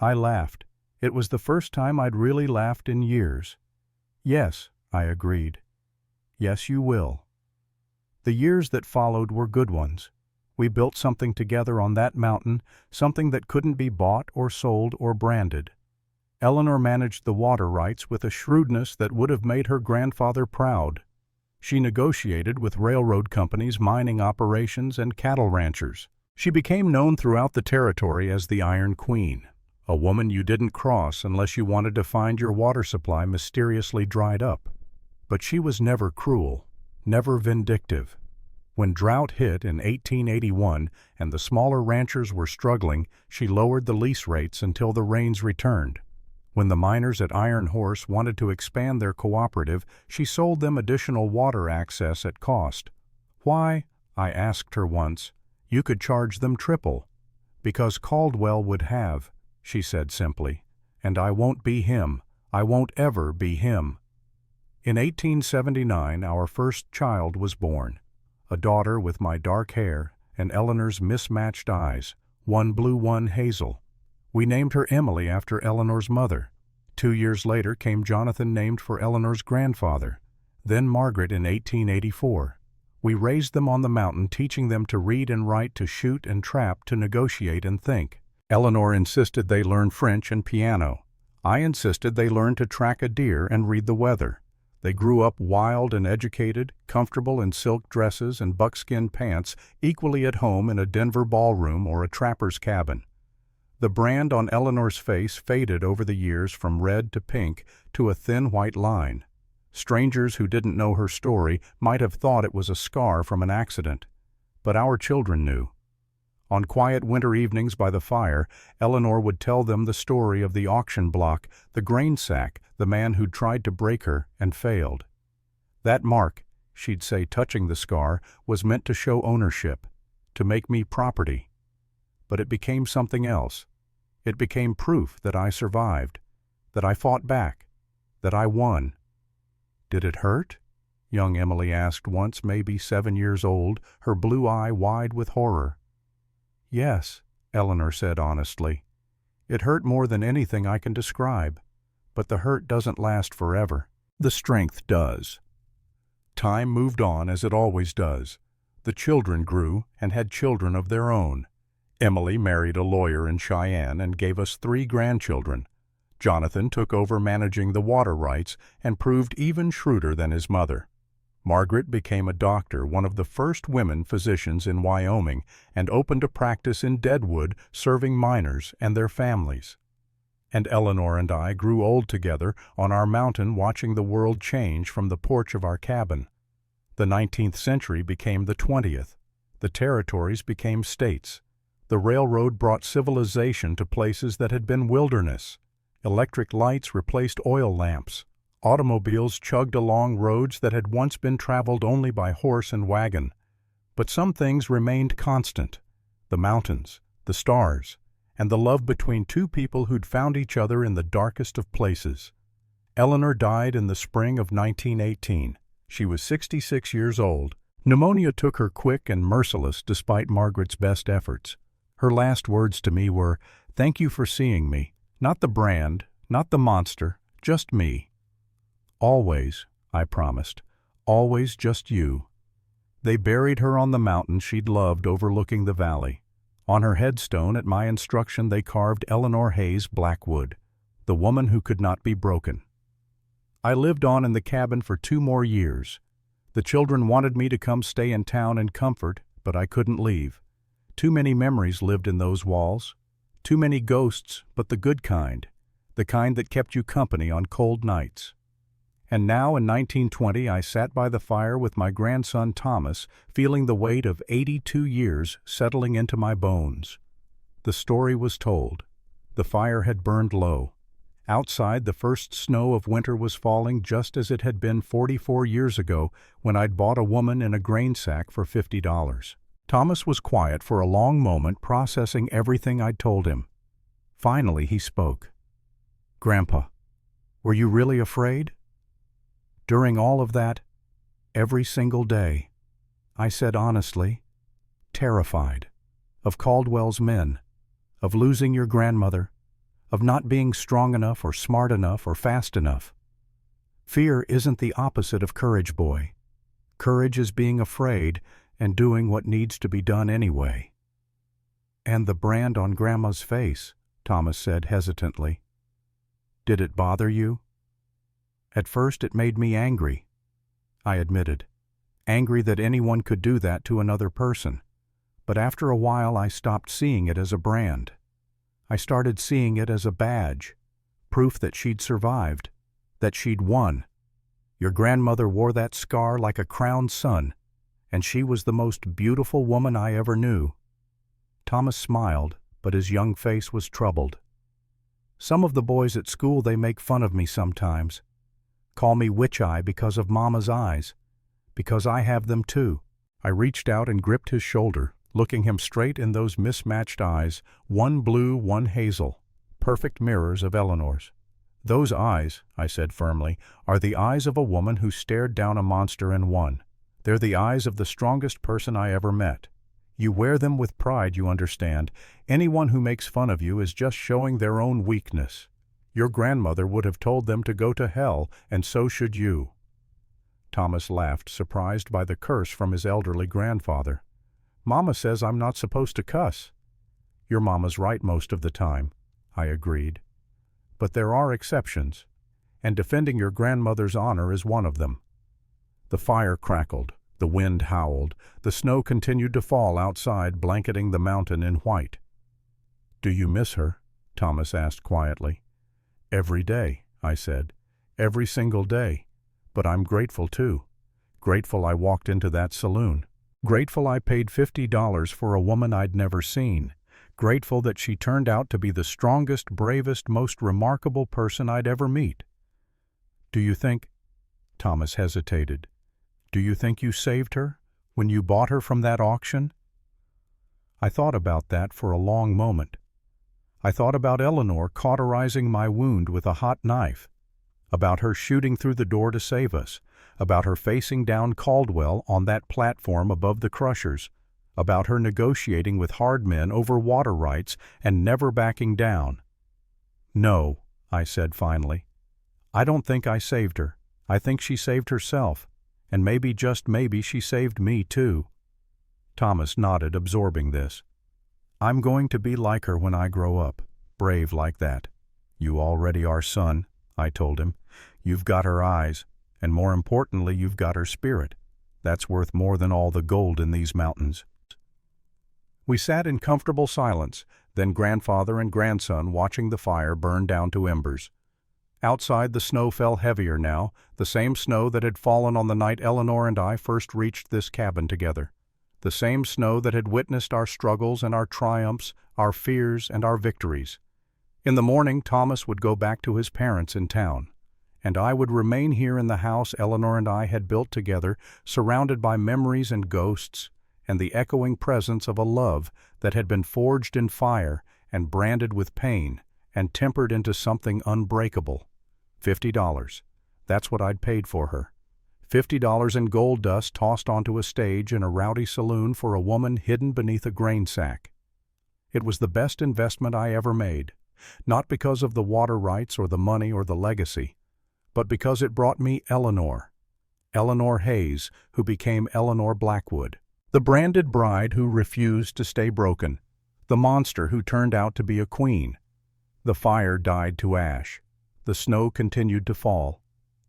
I laughed. It was the first time I'd really laughed in years. "Yes," I agreed. "Yes, you will." The years that followed were good ones. We built something together on that mountain, something that couldn't be bought or sold or branded. Eleanor managed the water rights with a shrewdness that would have made her grandfather proud. She negotiated with railroad companies, mining operations, and cattle ranchers. She became known throughout the territory as the Iron Queen, a woman you didn't cross unless you wanted to find your water supply mysteriously dried up. But she was never cruel, never vindictive. When drought hit in 1881 and the smaller ranchers were struggling, she lowered the lease rates until the rains returned. When the miners at Iron Horse wanted to expand their cooperative, she sold them additional water access at cost. "Why?" I asked her once. "You could charge them triple." "Because Caldwell would have," she said simply, "and I won't be him. I won't ever be him." In 1879, our first child was born, a daughter with my dark hair and Eleanor's mismatched eyes, one blue, one hazel. We named her Emily after Eleanor's mother. 2 years later came Jonathan, named for Eleanor's grandfather. Then Margaret in 1884. We raised them on the mountain, teaching them to read and write, to shoot and trap, to negotiate and think. Eleanor insisted they learn French and piano. I insisted they learn to track a deer and read the weather. They grew up wild and educated, comfortable in silk dresses and buckskin pants, equally at home in a Denver ballroom or a trapper's cabin. The brand on Eleanor's face faded over the years from red to pink to a thin white line. Strangers who didn't know her story might have thought it was a scar from an accident. But our children knew. On quiet winter evenings by the fire, Eleanor would tell them the story of the auction block, the grain sack, the man who'd tried to break her and failed. That mark, she'd say, touching the scar, was meant to show ownership, to make me property. But it became something else. It became proof that I survived, that I fought back, that I won. "Did it hurt?" young Emily asked once, maybe 7 years old, her blue eye wide with horror. "Yes," Eleanor said honestly. "It hurt more than anything I can describe. But the hurt doesn't last forever. The strength does." Time moved on as it always does. The children grew and had children of their own. Emily married a lawyer in Cheyenne and gave us 3 grandchildren. Jonathan took over managing the water rights and proved even shrewder than his mother. Margaret became a doctor, one of the first women physicians in Wyoming, and opened a practice in Deadwood, serving miners and their families. And Eleanor and I grew old together on our mountain, watching the world change from the porch of our cabin. The 19th century became the 20th. The territories became states. The railroad brought civilization to places that had been wilderness. Electric lights replaced oil lamps. Automobiles chugged along roads that had once been traveled only by horse and wagon. But some things remained constant: the mountains, the stars, and the love between two people who'd found each other in the darkest of places. Eleanor died in the spring of 1918. She was 66 years old. Pneumonia took her quick and merciless despite Margaret's best efforts. Her last words to me were, "Thank you for seeing me. Not the brand, not the monster, just me." "Always," I promised. "Always just you." They buried her on the mountain she'd loved overlooking the valley. On her headstone, at my instruction, they carved Eleanor Hayes Blackwood, the woman who could not be broken. I lived on in the cabin for 2 more years. The children wanted me to come stay in town in comfort, but I couldn't leave. Too many memories lived in those walls. Too many ghosts, but the good kind, the kind that kept you company on cold nights. And now in 1920 I sat by the fire with my grandson Thomas, feeling the weight of 82 years settling into my bones. The story was told. The fire had burned low. Outside, the first snow of winter was falling just as it had been 44 years ago when I'd bought a woman in a grain sack for $50. Thomas was quiet for a long moment, processing everything I'd told him. Finally, he spoke. "Grandpa, were you really afraid?" "During all of that, every single day," I said honestly, "terrified. Of Caldwell's men, of losing your grandmother, of not being strong enough or smart enough or fast enough. Fear isn't the opposite of courage, boy. Courage is being afraid and doing what needs to be done anyway." "And the brand on Grandma's face," Thomas said hesitantly. "Did it bother you?" "At first it made me angry," I admitted. "Angry that anyone could do that to another person. But after a while I stopped seeing it as a brand. I started seeing it as a badge, proof that she'd survived, that she'd won. Your grandmother wore that scar like a crowned sun, and she was the most beautiful woman I ever knew." Thomas smiled, but his young face was troubled. "Some of the boys at school, they make fun of me sometimes. Call me witch-eye because of Mama's eyes, because I have them too." I reached out and gripped his shoulder, looking him straight in those mismatched eyes, one blue, one hazel, perfect mirrors of Eleanor's. "Those eyes," I said firmly, "are the eyes of a woman who stared down a monster and won. They're the eyes of the strongest person I ever met. You wear them with pride, you understand. Anyone who makes fun of you is just showing their own weakness. Your grandmother would have told them to go to hell, and so should you." Thomas laughed, surprised by the curse from his elderly grandfather. "Mama says I'm not supposed to cuss." "Your mama's right most of the time," I agreed. "But there are exceptions, and defending your grandmother's honor is one of them." The fire crackled, the wind howled, the snow continued to fall outside, blanketing the mountain in white. "Do you miss her?" Thomas asked quietly. "Every day," I said. "Every single day. But I'm grateful too. Grateful I walked into that saloon. Grateful I paid $50 for a woman I'd never seen. Grateful that she turned out to be the strongest, bravest, most remarkable person I'd ever meet." "Do you think—" Thomas hesitated. "Do you think you saved her when you bought her from that auction?" I thought about that for a long moment. I thought about Eleanor cauterizing my wound with a hot knife, about her shooting through the door to save us, about her facing down Caldwell on that platform above the crushers, about her negotiating with hard men over water rights and never backing down. "No," I said finally. "I don't think I saved her. I think she saved herself, and maybe, just maybe, she saved me too." Thomas nodded, absorbing this. "I'm going to be like her when I grow up, brave like that." "You already are, son," I told him. "You've got her eyes, and more importantly, you've got her spirit. That's worth more than all the gold in these mountains." We sat in comfortable silence, then grandfather and grandson watching the fire burn down to embers. Outside, the snow fell heavier now, the same snow that had fallen on the night Eleanor and I first reached this cabin together. The same snow that had witnessed our struggles and our triumphs, our fears and our victories. In the morning, Thomas would go back to his parents in town, and I would remain here in the house Eleanor and I had built together, surrounded by memories and ghosts, and the echoing presence of a love that had been forged in fire and branded with pain and tempered into something unbreakable. $50. That's what I'd paid for her. $50 in gold dust tossed onto a stage in a rowdy saloon for a woman hidden beneath a grain sack. It was the best investment I ever made, not because of the water rights or the money or the legacy, but because it brought me Eleanor Hayes, who became Eleanor Blackwood. The branded bride who refused to stay broken, the monster who turned out to be a queen. The fire died to ash. The snow continued to fall,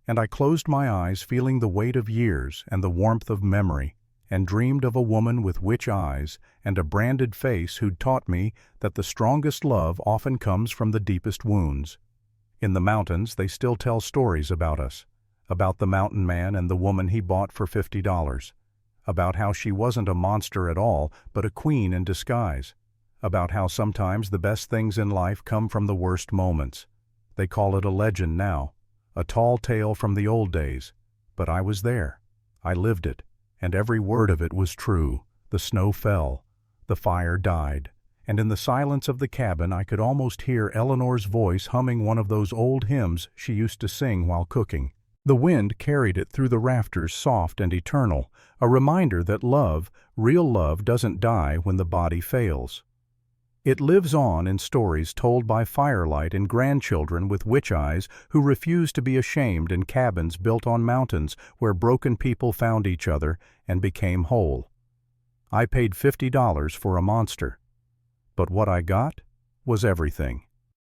and I closed my eyes feeling the weight of years and the warmth of memory, and dreamed of a woman with witch eyes and a branded face who'd taught me that the strongest love often comes from the deepest wounds. In the mountains, they still tell stories about us, about the mountain man and the woman he bought for $50, about how she wasn't a monster at all, but a queen in disguise, about how sometimes the best things in life come from the worst moments. They call it a legend now, a tall tale from the old days, but I was there. I lived it, and every word of it was true. The snow fell, the fire died, and in the silence of the cabin I could almost hear Eleanor's voice humming one of those old hymns she used to sing while cooking. The wind carried it through the rafters, soft and eternal, a reminder that love, real love, doesn't die when the body fails. It lives on in stories told by firelight and grandchildren with witch eyes who refuse to be ashamed, in cabins built on mountains where broken people found each other and became whole. I paid $50 for a monster, but what I got was everything.